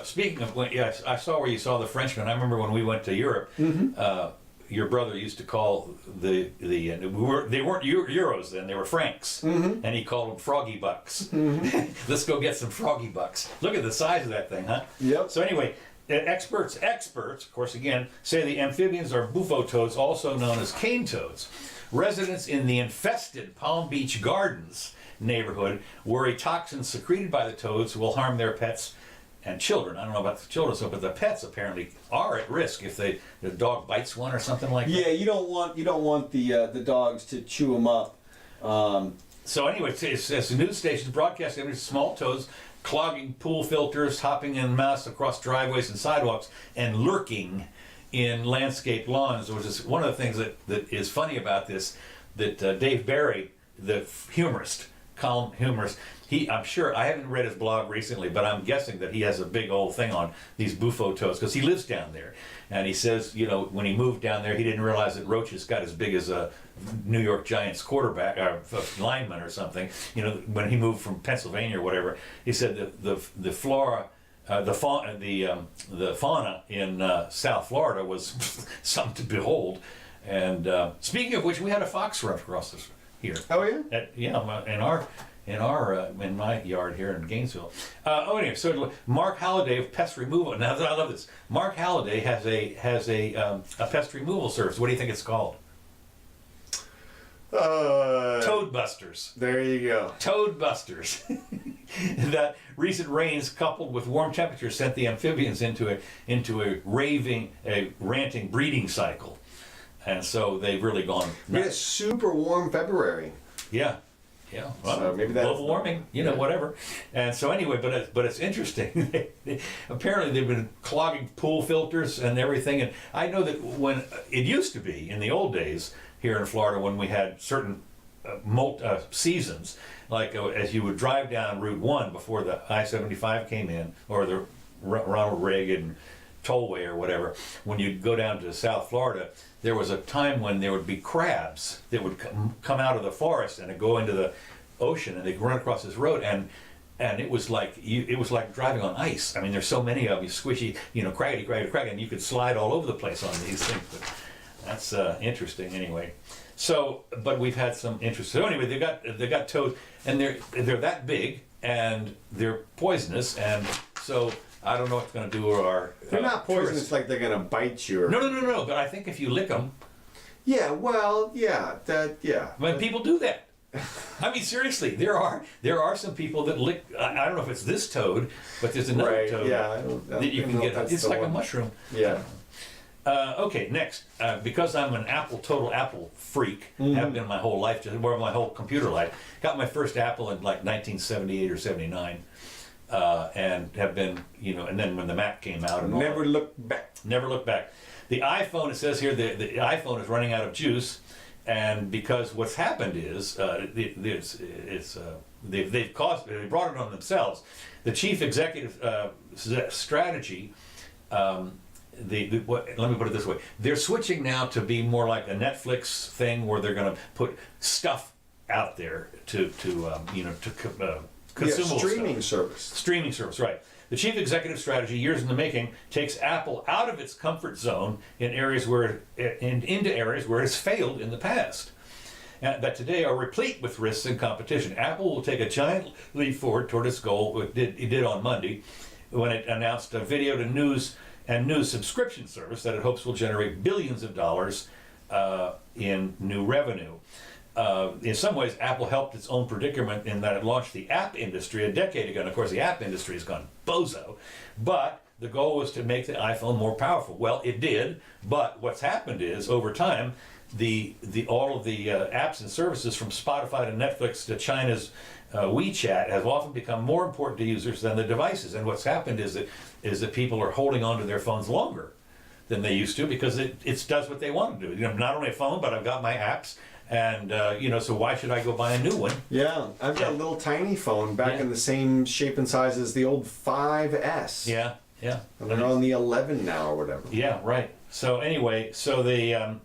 Speaking of, I saw where you saw the Frenchman. I remember when we went to Europe. Mm-hmm. Your brother used to call they weren't euros then, they were francs, and he called them froggy bucks. Mm-hmm. Let's go get some froggy bucks. Look at the size of that thing, huh? Yep. So anyway, experts, of course, again, say the amphibians are bufo toads, also known as cane toads. Residents in the infested Palm Beach Gardens neighborhood worry toxins secreted by the toads will harm their pets and children. I don't know about the children, but the pets apparently are at risk if the dog bites one or something like that. Yeah, you don't want the dogs to chew them up. So anyway, it's the news stations broadcasting small toads clogging pool filters, hopping en masse across driveways and sidewalks, and lurking in landscape lawns, which is one of the things that is funny about this, that Dave Barry, the humorist, column humorist, I'm sure, I haven't read his blog recently, but I'm guessing that he has a big old thing on these bufo toads, because he lives down there. And he says, when he moved down there, he didn't realize that roaches got as big as a New York Giants quarterback, or lineman or something. When he moved from Pennsylvania or whatever, he said the flora, the fauna in South Florida was something to behold. And speaking of which, we had a fox run across this here. Oh yeah. In my yard here in Gainesville. Anyway, so Mark Halliday of Pest Removal. Now I love this. Mark Halliday has a pest removal service. What do you think it's called? Toad Busters. There you go. Toad Busters. That recent rains coupled with warm temperatures sent the amphibians into a ranting breeding cycle, and so they've really gone nuts. We had a super warm February. Yeah. Yeah, well, so maybe that's global warming, whatever. And so anyway, but it's interesting. Apparently they've been clogging pool filters and everything. And I know that when it used to be in the old days here in Florida, when we had certain seasons, like as you would drive down Route 1 before the I-75 came in, or the Ronald Reagan tollway or whatever, when you'd go down to South Florida, there was a time when there would be crabs that would come out of the forest and go into the ocean, and they'd run across this road, and it was like driving on ice. I mean, there's so many of you, squishy, craggedy, and you could slide all over the place on these things. But that's interesting, anyway. So, but we've had some interest. So anyway, they got toads, and they're that big, and they're poisonous, and so I don't know what's going to do to our. They're not poisonous like they're going to bite you. No. But I think if you lick them. Yeah. Well. Yeah. When people do that. I mean, seriously, there are some people that lick. I don't know if it's this toad, but there's another toad that you can get. It's like a mushroom. Yeah. Okay, next. Because I'm an total Apple freak, have been my whole life, my whole computer life. Got my first Apple in like 1978 or 79. And have been, and then when the Mac came out, and never looked back. Never looked back. The iPhone, it says here, the iPhone is running out of juice, and because what's happened is they've brought it on themselves. The chief executive strategy. Let me put it this way: they're switching now to be more like a Netflix thing, where they're going to put stuff out there to streaming service. Streaming service, right. The chief executive strategy, years in the making, takes Apple out of its comfort zone into areas where it has failed in the past, that today are replete with risks and competition. Apple will take a giant leap forward toward its goal. It did on Monday, when it announced a video to news subscription service that it hopes will generate billions of dollars in new revenue. In some ways, Apple helped its own predicament in that it launched the app industry a decade ago. And of course, the app industry has gone bozo. But the goal was to make the iPhone more powerful. Well, it did. But what's happened is, over time, all of the apps and services, from Spotify to Netflix to China's WeChat, have often become more important to users than the devices. And what's happened is that people are holding on to their phones longer than they used to, because it does what they want to do. Not only a phone, but I've got my apps. And, so why should I go buy a new one? Yeah, I've got a little tiny phone back in the same shape and size as the old 5S. Yeah. And they're on the 11 now or whatever. Yeah, right. So anyway, the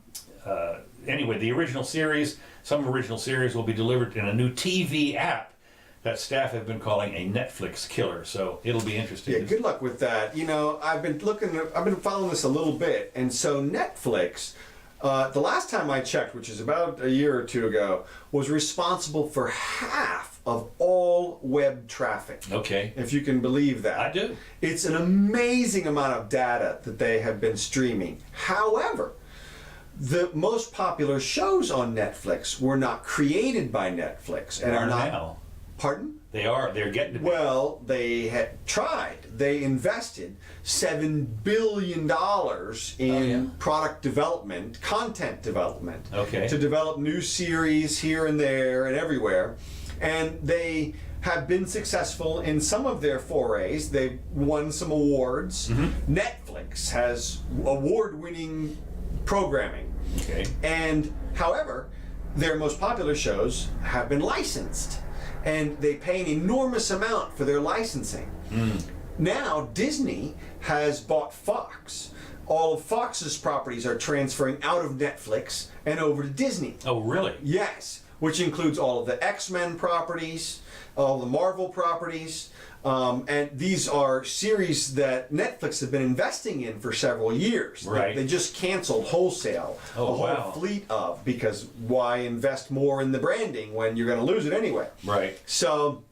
original series, some original series will be delivered in a new TV app that staff have been calling a Netflix killer. So it'll be interesting. Yeah, good luck with that. I've been following this a little bit, and so Netflix, the last time I checked, which is about a year or two ago, was responsible for half of all web traffic. Okay. If you can believe that. I do. It's an amazing amount of data that they have been streaming. However, the most popular shows on Netflix were not created by Netflix and are not. Now. Pardon? They are. They're getting to be. Well, they had tried. They invested $7 billion in product development, content development, to develop new series here and there and everywhere. And they have been successful in some of their forays. They've won some awards. Netflix has award-winning programming. Okay. And however, their most popular shows have been licensed. And they pay an enormous amount for their licensing. Now, Disney has bought Fox. All of Fox's properties are transferring out of Netflix and over to Disney. Oh, really? Yes, which includes all of the X-Men properties, all the Marvel properties, and these are series that Netflix have been investing in for several years. Right. They just canceled wholesale a whole fleet of, because why invest more in the branding when you're going to lose it anyway? Right. So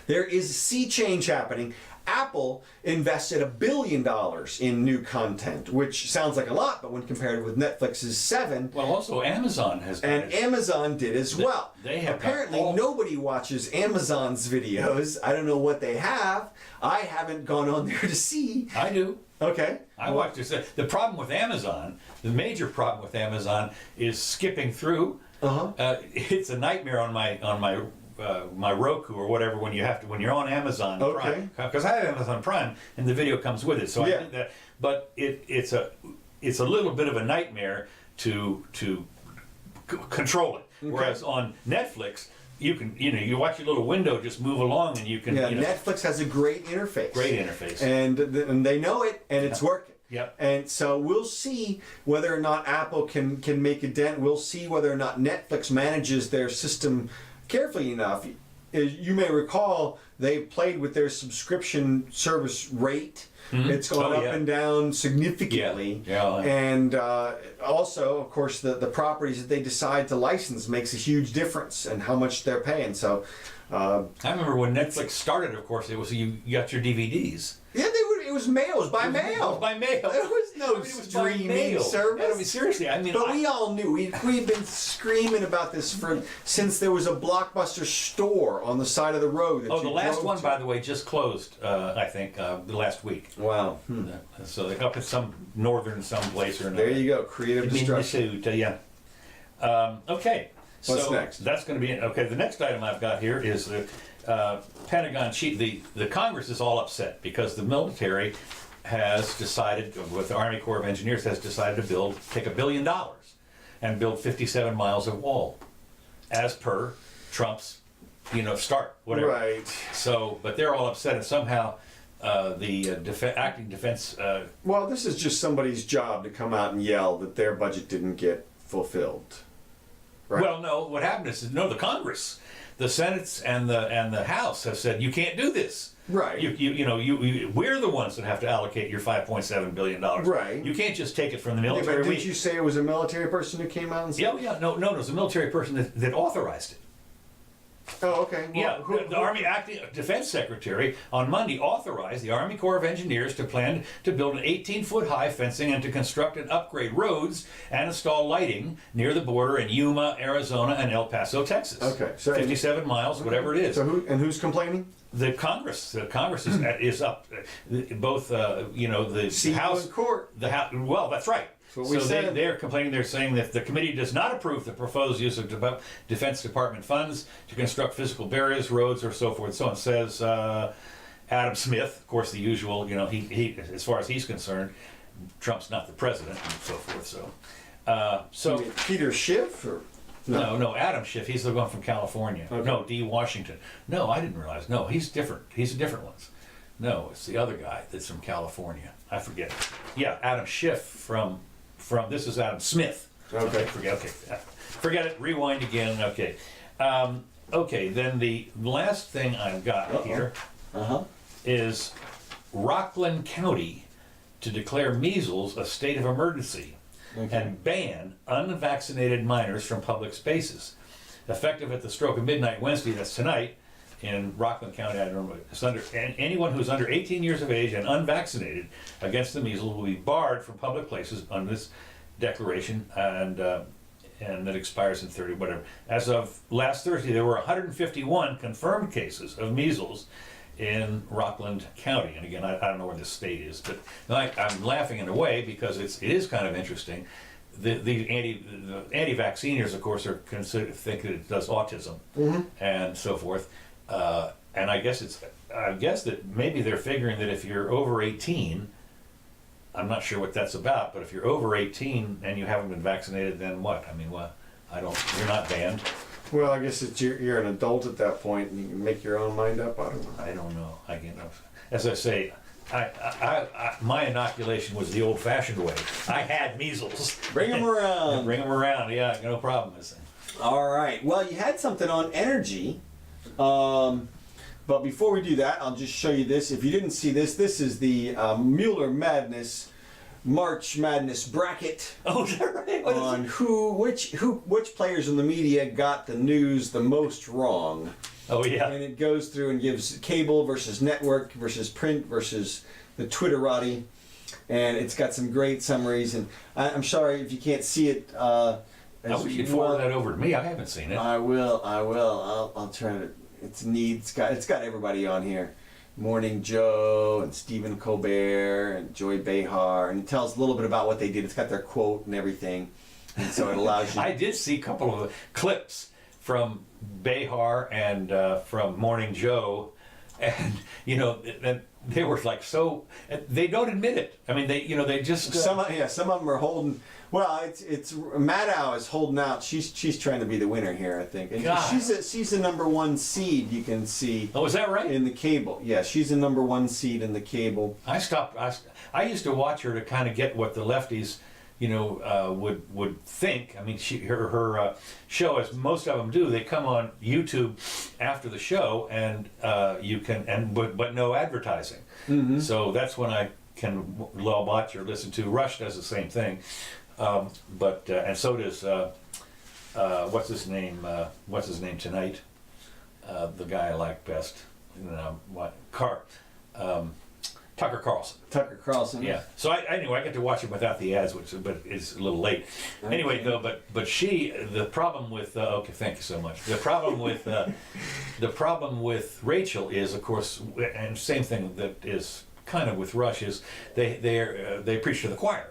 there is a sea change happening. Apple invested $1 billion in new content, which sounds like a lot, but when compared with Netflix's $7, Well, also Amazon has done and it. Amazon did as well. They have Apparently got all- nobody watches Amazon's videos. I don't know what they have. I haven't gone on there to see. I do. Okay. I watch this. The problem with Amazon, the major problem with Amazon, is skipping through. It's a nightmare on my Roku or whatever when you're on Amazon Prime, because I have Amazon Prime and the video comes with it. So I did that, but it's a little bit of a nightmare to control it. Whereas on Netflix, you watch your little window just move along and you can. Netflix has a great interface. Great interface. And they know it, and it's working. Yep. And so we'll see whether or not Apple can make a dent. We'll see whether or not Netflix manages their system carefully enough. As you may recall, they played with their subscription service rate. It's gone up and down significantly. And also, of course, the properties that they decide to license makes a huge difference in how much they're paying. So I remember when Netflix started, of course, it was you got your DVDs. Yeah, it was mail. It was by mail. It was by mail. There was no streaming service. I mean, seriously, but we all knew. We've been screaming about this since there was a Blockbuster store on the side of the road. The last one, by the way, just closed. I think the last week. Wow. So they up at some northern someplace or another. There you go. Creative destruction. Okay. What's next? That's going to be okay. The next item I've got here is the Pentagon chief. The Congress is all upset because the military has decided, with the Army Corps of Engineers, has decided to take $1 billion and build 57 miles of wall, as per Trump's, start, whatever. Right. So, but they're all upset, and somehow the acting defense. Well, this is just somebody's job to come out and yell that their budget didn't get fulfilled. Right. Well, no. What happened is the Congress, the Senate and the House have said you can't do this. Right. We're the ones that have to allocate your $5.7 billion. Right. You can't just take it from the military. But didn't you say it was a military person who came out and said? Yeah. No. It was a military person that authorized it. Oh, okay. Well, The Army Acting Defense Secretary on Monday authorized the Army Corps of Engineers to plan to build an 18-foot high fencing and to construct and upgrade roads and install lighting near the border in Yuma, Arizona, and El Paso, Texas. Okay, so 57 miles, whatever it is. So who's complaining? The Congress is up. Both the House and court. The House. Well, that's right. So they're complaining. They're saying that the committee does not approve the proposed use of Defense Department funds to construct physical barriers, roads, or so forth. So it says Adam Smith, of course, the usual. He as far as he's concerned, Trump's not the president, and so forth. So You mean Peter Schiff or? No, Adam Schiff. He's the one from California. Okay. No, D. Washington. No, I didn't realize. No, he's different. He's a different one. No, it's the other guy that's from California. I forget. Yeah, Adam Schiff from this is Adam Smith. Okay. Forget it. Rewind again. Okay. Okay. Then the last thing I've got here is Rockland County to declare measles a state of emergency and ban unvaccinated minors from public spaces. effective at the stroke of midnight Wednesday, that's tonight, in Rockland County, I don't know, and anyone who's under 18 years of age and unvaccinated against the measles will be barred from public places on this declaration, and that expires in 30, whatever. As of last Thursday, there were 151 confirmed cases of measles in Rockland County. And again, I don't know where this state is, but I'm laughing in a way because it is kind of interesting. The anti-vacciners, of course, think that it does autism and so forth. And I guess that maybe they're figuring that if you're over 18, I'm not sure what that's about, but if you're over 18 and you haven't been vaccinated, then what? I mean, well, you're not banned. Well, I guess you're an adult at that point, and you can make your own mind up. I don't know. As I say, my inoculation was the old-fashioned way. I had measles. Bring them around. Bring them around. Yeah, no problem. All right. Well, you had something on energy. But before we do that, I'll just show you this. If you didn't see this, this is the Mueller Madness March Madness bracket. Oh, is that right? On which players in the media got the news the most wrong. Oh, yeah. And it goes through and gives cable versus network versus print versus the Twitterati. And it's got some great summaries. And I'm sorry if you can't see it. I wish you'd forward that over to me. I haven't seen it. I will. I'll try to. It's neat. It's got everybody on here. Morning Joe and Stephen Colbert and Joy Behar, and it tells a little bit about what they did. It's got their quote and everything, and so it allows you. I did see a couple of clips from Behar and from Morning Joe, and they were like so. They don't admit it. I mean, they just some of them are holding. Well, it's Maddow is holding out. She's trying to be the winner here, I think. And she's the number one seed. You can see. Oh, is that right? In the cable, yeah, she's the number one seed in the cable. I used to watch her to kind of get what the lefties, would think. I mean, her show, as most of them do, they come on YouTube after the show, and but no advertising. Mm-hmm. So that's when I can watch or listen to. Rush does the same thing. And so does what's his name? What's his name tonight? The guy I like best. Tucker Carlson. Tucker Carlson. Yeah. So anyway, I get to watch it without the ads, but it's a little late. Okay. Anyway, though, but the problem with okay, thank you so much. The problem with Rachel is, of course, and same thing that is kind of with Rush is they preach to the choir.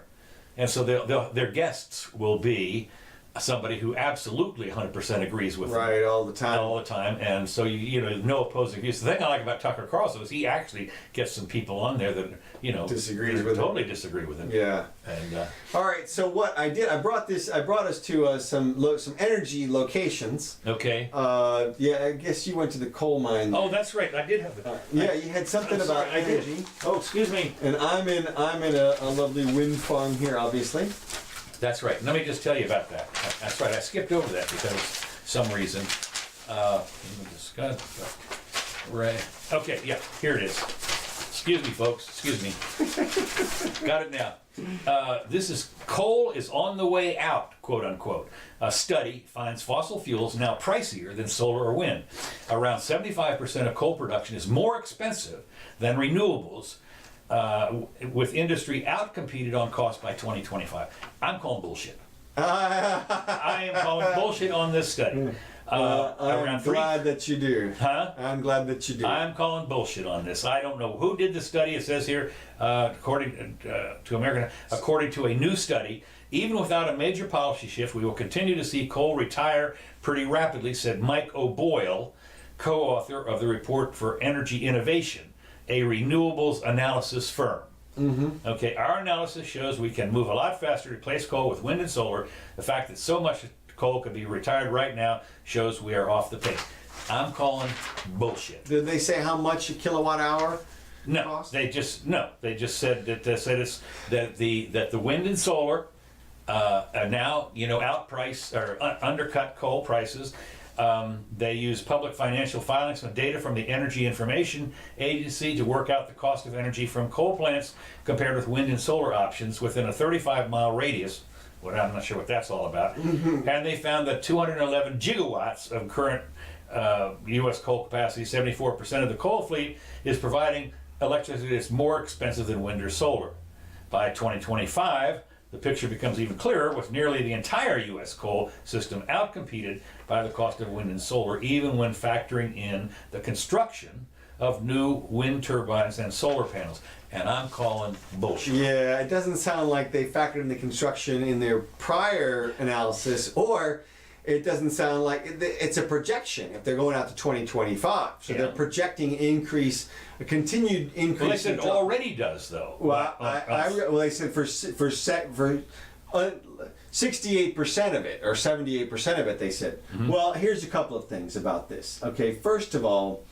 And so their guests will be somebody who absolutely 100% agrees with them. All the time. And so no opposing views. The thing I like about Tucker Carlson is he actually gets some people on there that totally disagree with him. Yeah. And all right. So what I did, I brought us to some energy locations. Okay. Yeah. I guess you went to the coal mine. Oh, that's right. I did have it. Yeah, you had something about energy. I did. Oh, excuse me. And I'm in a lovely wind farm here, obviously. That's right. Let me just tell you about that. That's right. I skipped over that because some reason. Let me discuss. Right. Okay. Yeah. Here it is. Excuse me, folks. Excuse me. Got it now. This is coal is on the way out, quote unquote. A study finds fossil fuels now pricier than solar or wind. Around 75% of coal production is more expensive than renewables. With industry outcompeted on cost by 2025. I'm calling bullshit. I am calling bullshit on this study. I'm glad that you do. Huh? I'm glad that you do. I'm calling bullshit on this. I don't know who did the study. It says here, according to a new study, even without a major policy shift, we will continue to see coal retire pretty rapidly, said Mike O'Boyle, co-author of the report for Energy Innovation, a renewables analysis firm. Mm-hmm. Okay, our analysis shows we can move a lot faster to replace coal with wind and solar. The fact that so much coal could be retired right now shows we are off the pace. I'm calling bullshit. Did they say how much a kilowatt hour? No, cost? They just said that the wind and solar are now outprice or undercut coal prices. They use public financial filings and data from the Energy Information Agency to work out the cost of energy from coal plants compared with wind and solar options within a 35-mile radius What I'm not sure what that's all about. And they found that 211 gigawatts of current U.S. coal capacity, 74% of the coal fleet, is providing electricity that's more expensive than wind or solar. By 2025, the picture becomes even clearer, with nearly the entire U.S. coal system outcompeted by the cost of wind and solar, even when factoring in the construction of new wind turbines and solar panels. And I'm calling bullshit. Yeah, it doesn't sound like they factored in the construction in their prior analysis, or it doesn't sound like it's a projection if they're going out to 2025. So they're projecting a continued increase. Well, they said it already does, though. Well, they said for 68% of it, or 78% of it, they said. Well, here's a couple of things about this. Okay, first of all,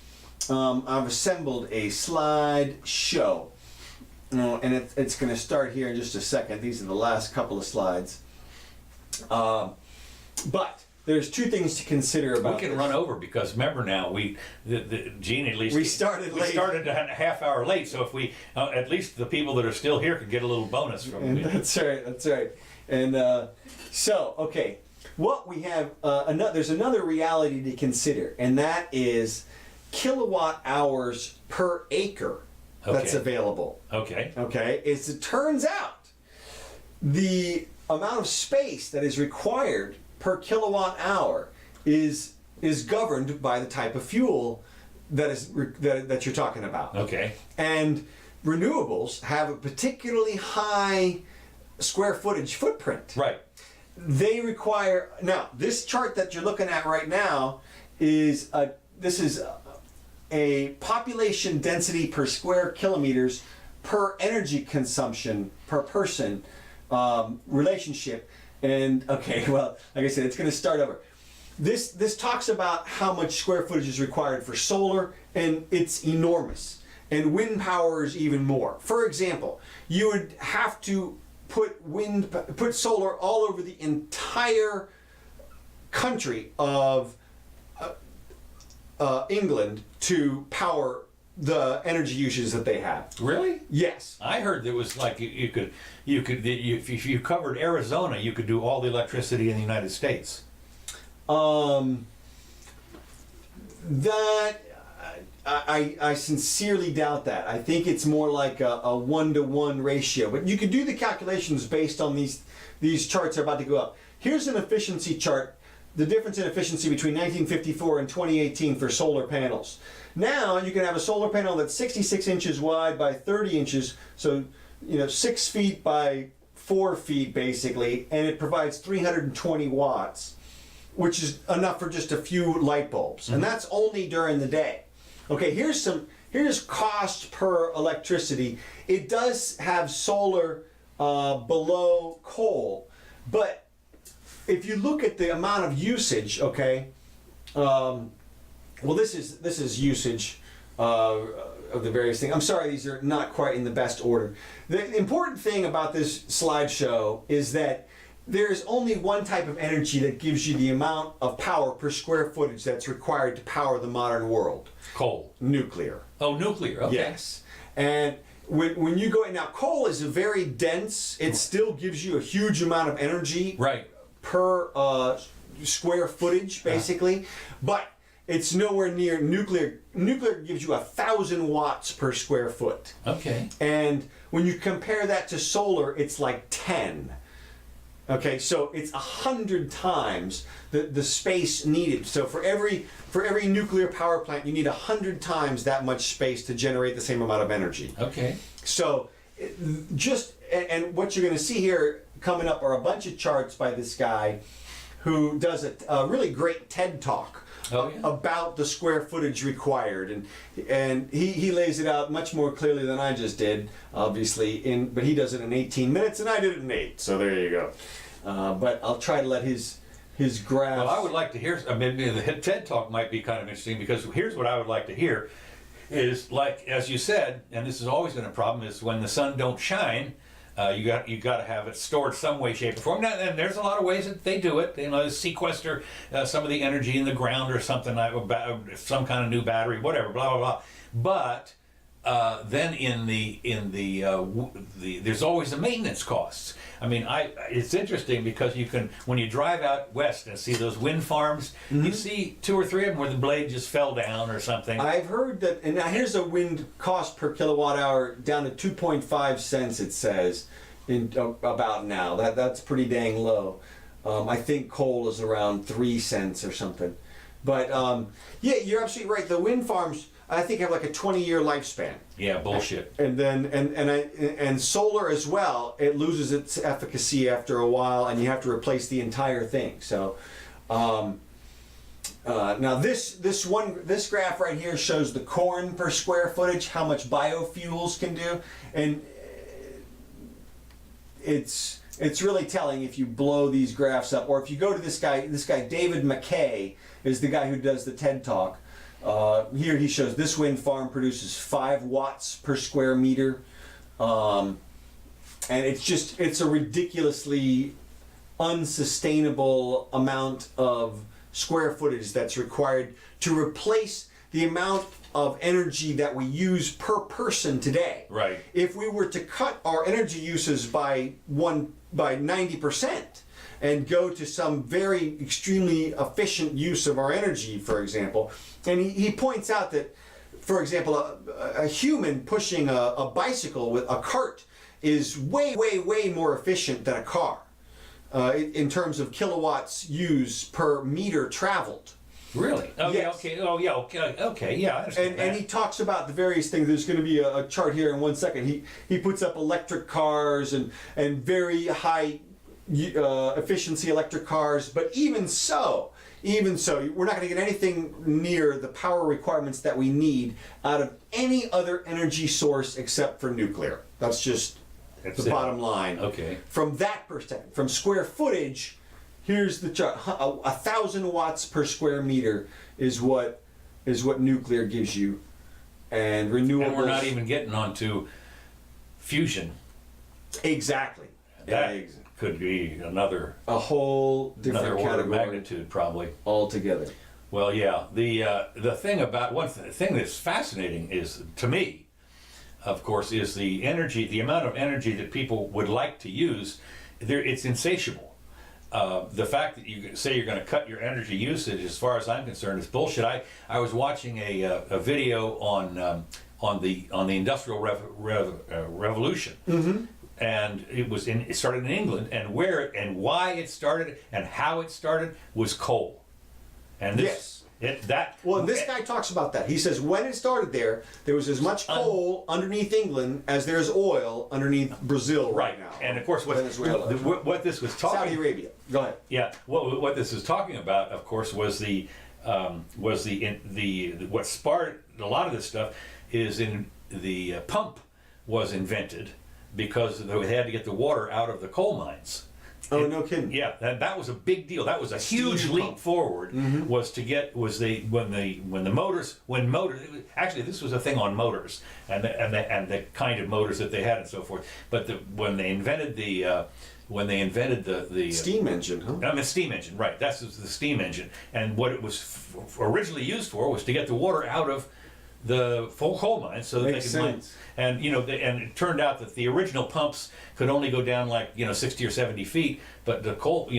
I've assembled a slideshow. And it's going to start here in just a second. These are the last couple of slides. But there's two things to consider about We can this. run over because remember now, Gene at least... We started late. We started a half hour late, so if we, at least the people that are still here could get a little bonus from me. That's right. And okay, what we have, there's another reality to consider, and that is kilowatt hours per acre that's available. Okay. Okay, it turns out the amount of space that is required per kilowatt hour is governed by the type of fuel that you're talking about. Okay. And renewables have a particularly high square footage footprint. Right. They require, now this chart that you're looking at right now is a population density per square kilometers per energy consumption per person relationship. And okay, well, like I said, it's going to start over. This talks about how much square footage is required for solar, and it's enormous. And wind power is even more. For example, you would have to put solar all over the entire country of England to power the energy uses that they have. Really? Yes. I heard there was like if you covered Arizona, you could do all the electricity in the United States. That I sincerely doubt that. I think it's more like a 1-to-1 ratio. But you could do the calculations based on these charts are about to go up. Here's an efficiency chart. The difference in efficiency between 1954 and 2018 for solar panels. Now you can have a solar panel that's 66 inches wide by 30 inches, so 6 feet by 4 feet basically, and it provides 320 watts, which is enough for just a few light bulbs, and that's only during the day. Okay, here's cost per electricity. It does have solar below coal, but if you look at the amount of usage, okay, well, this is usage of the various things. I'm sorry, these are not quite in the best order. The important thing about this slideshow is that there's only one type of energy that gives you the amount of power per square footage that's required to power the modern world. Coal. Nuclear. Oh, nuclear. Okay. Yes. And when you go, now coal is a very dense, it still gives you a huge amount of energy. Right. Per square footage, basically, but it's nowhere near nuclear. Nuclear gives you 1,000 watts per square foot. Okay. And when you compare that to solar, it's like 10. Okay, so it's 100 times the space needed. So for every nuclear power plant, you need 100 times that much space to generate the same amount of energy. Okay. So and what you're going to see here coming up are a bunch of charts by this guy who does a really great TED talk about the square footage required, and he lays it out much more clearly than I just did, obviously, but he does it in 18 minutes and I did it in 8, so there you go. But I'll try to let his graph. Well, I would like to hear, the TED talk might be kind of interesting, because here's what I would like to hear is, like, as you said, and this has always been a problem, is when the sun don't shine, you got to have it stored some way, shape, or form. Now, and there's a lot of ways that they do it. Sequester some of the energy in the ground or something, some kind of new battery, whatever, blah blah blah. But then in the there's always the maintenance costs. I mean, it's interesting because you can, when you drive out west and see those wind farms, you see 2 or 3 of them where the blade just fell down or something. I've heard that, and now here's a wind cost per kilowatt hour down to 2.5 cents. It says in about now. That's pretty dang low. I think coal is around 3 cents or something. But yeah, you're absolutely right. The wind farms, I think, have like a 20-year lifespan. Yeah, bullshit. And then and solar as well. It loses its efficacy after a while, and you have to replace the entire thing. So now this graph right here shows the corn per square footage, how much biofuels can do, and it's really telling if you blow these graphs up, or if you go to this guy David McKay is the guy who does the TED Talk. Here he shows this wind farm produces 5 watts per square meter, and it's a ridiculously unsustainable amount of square footage that's required to replace the amount of energy that we use per person today. Right. If we were to cut our energy uses by 90%, and go to some very extremely efficient use of our energy, for example. And he points out that, for example, a human pushing a bicycle with a cart is way, way, way more efficient than a car in terms of kilowatts used per meter traveled. Really? Oh, Yes. yeah, okay. Oh, yeah, okay, yeah, I understand that. And he talks about the various things. There's going to be a chart here in 1 second. He puts up electric cars and very high efficiency electric cars, but even so, we're not going to get anything near the power requirements that we need out of any other energy source except for nuclear. That's just the bottom line. Okay. From that perspective, from square footage, here's the chart. 1,000 watts per square meter is what nuclear gives you, and renewables. And we're not even getting onto fusion. Exactly. That could be a whole different order of category magnitude, probably. altogether. Well, yeah. The thing about thing that's fascinating is, to me, of course, is the energy, the amount of energy that people would like to use. It's insatiable. The fact that you say you're going to cut your energy usage, as far as I'm concerned, is bullshit. I was watching a video on the Industrial Revolution. Mm-hmm. And it started in England, and why it started and how it started was coal. And this, this guy talks about that. He says when it started there was as much coal underneath England as there's oil underneath Brazil right now. And of course, Venezuela. What this was talking, Saudi Arabia. Go ahead. Yeah. What this is talking about, of course, was what sparked a lot of this stuff is in the pump was invented because they had to get the water out of the coal mines. Oh, no kidding. Yeah, that was a big deal. That was a huge leap forward. Mm-hmm. When motors actually this was a thing on motors and the kind of motors that they had and so forth. But when they invented the steam engine, huh? I mean, steam engine, right? That's the steam engine, and what it was originally used for was to get the water out of the full coal mines so that Makes they could mine. sense. And and it turned out that the original pumps could only go down 60 or 70 feet, but the coal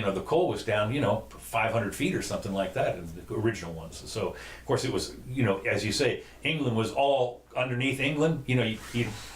was down 500 feet or something like that in the original ones. So of course it was as you say, England was all underneath England. You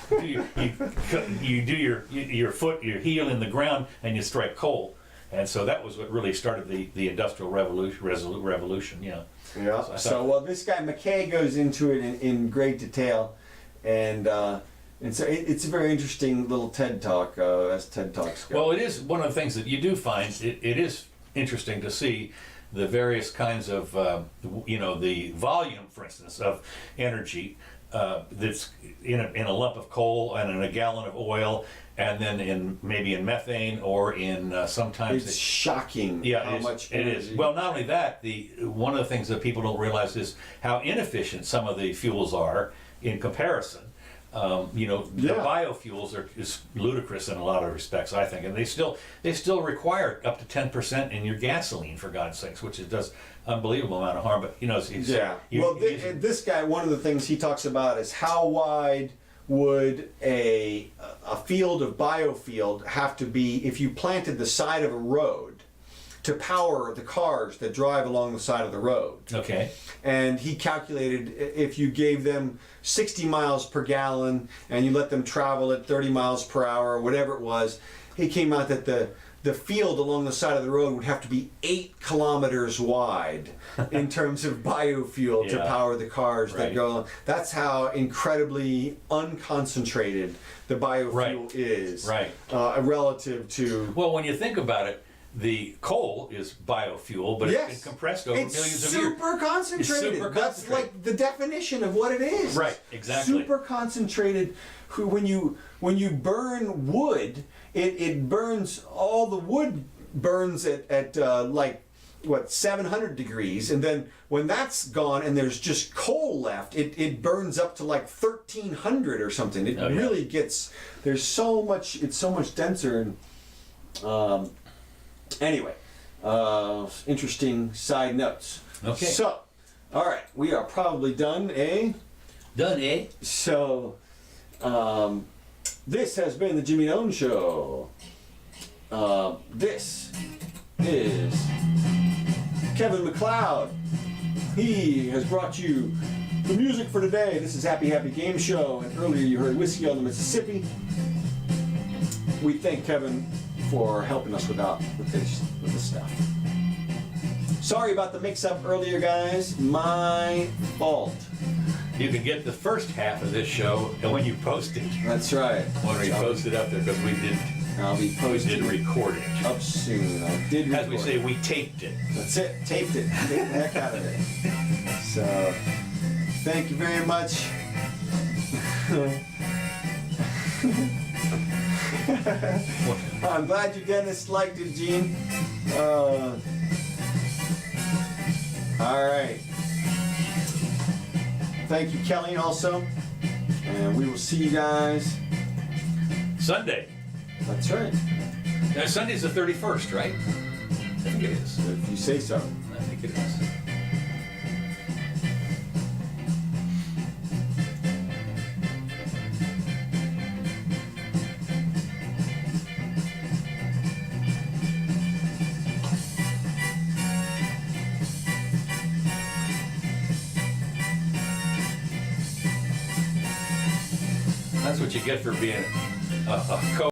do your foot, your heel in the ground, and you strike coal. And so that was what really started the Industrial Revolution. Yeah. Yeah. So this guy McKay goes into it in great detail, and so it's a very interesting little TED Talk as TED Talks go. Well, it is one of the things that you do find. It is interesting to see the various kinds of the volume, for instance, of energy that's in a lump of coal and in a gallon of oil. And then maybe in methane or in sometimes it's shocking how much it is. Well, not only that, one of the things that people don't realize is how inefficient some of the fuels are in comparison. You know, the biofuels is ludicrous in a lot of respects, I think, and they still require up to 10% in your gasoline, for God's sakes, which it does unbelievable amount of harm. But you know, this guy, one of the things he talks about is how wide would a field of biofield have to be if you planted the side of a road to power the cars that drive along the side of the road. Okay. And he calculated if you gave them 60 miles per gallon and you let them travel at 30 miles per hour or whatever it was, he came out that the field along the side of the road would have to be 8 kilometers wide in terms of biofuel to power the cars that go. That's how incredibly unconcentrated the biofuel is relative to... Well, when you think about it, the coal is biofuel, but it's been compressed over millions of years. Super concentrated. That's like the definition of what it is. Right, exactly. Super concentrated. When you burn wood, it burns, all the wood burns at like, what, 700 degrees, and then when that's gone and there's just coal left, it burns up to like 1300 or something. It really gets, there's so much, it's so much denser. And anyway, interesting side notes. Okay. So, all right, we are probably done, eh? Done, eh? So, this has been the Jimmy Doan Show. This is Kevin MacLeod. He has brought you the music for today. This is Happy Happy Game Show, and earlier you heard Whiskey on the Mississippi. We thank Kevin for helping us with this stuff. Sorry about the mix-up earlier, guys. My fault. You can get the first half of this show and when you post it. That's right. When we post it up there, because we didn't. I'll be posting. We didn't record it. Up soon. I did record. As we say, we taped it. That's it. Taped it. Take the heck out of it. So, thank you very much. I'm glad you Dennis liked it, Gene. All right. Thank you, Kelly, also. And we will see you guys Sunday. That's right. Now, Sunday's the 31st, right? I think it is. If you say so. I think it is. That's what you get for being a co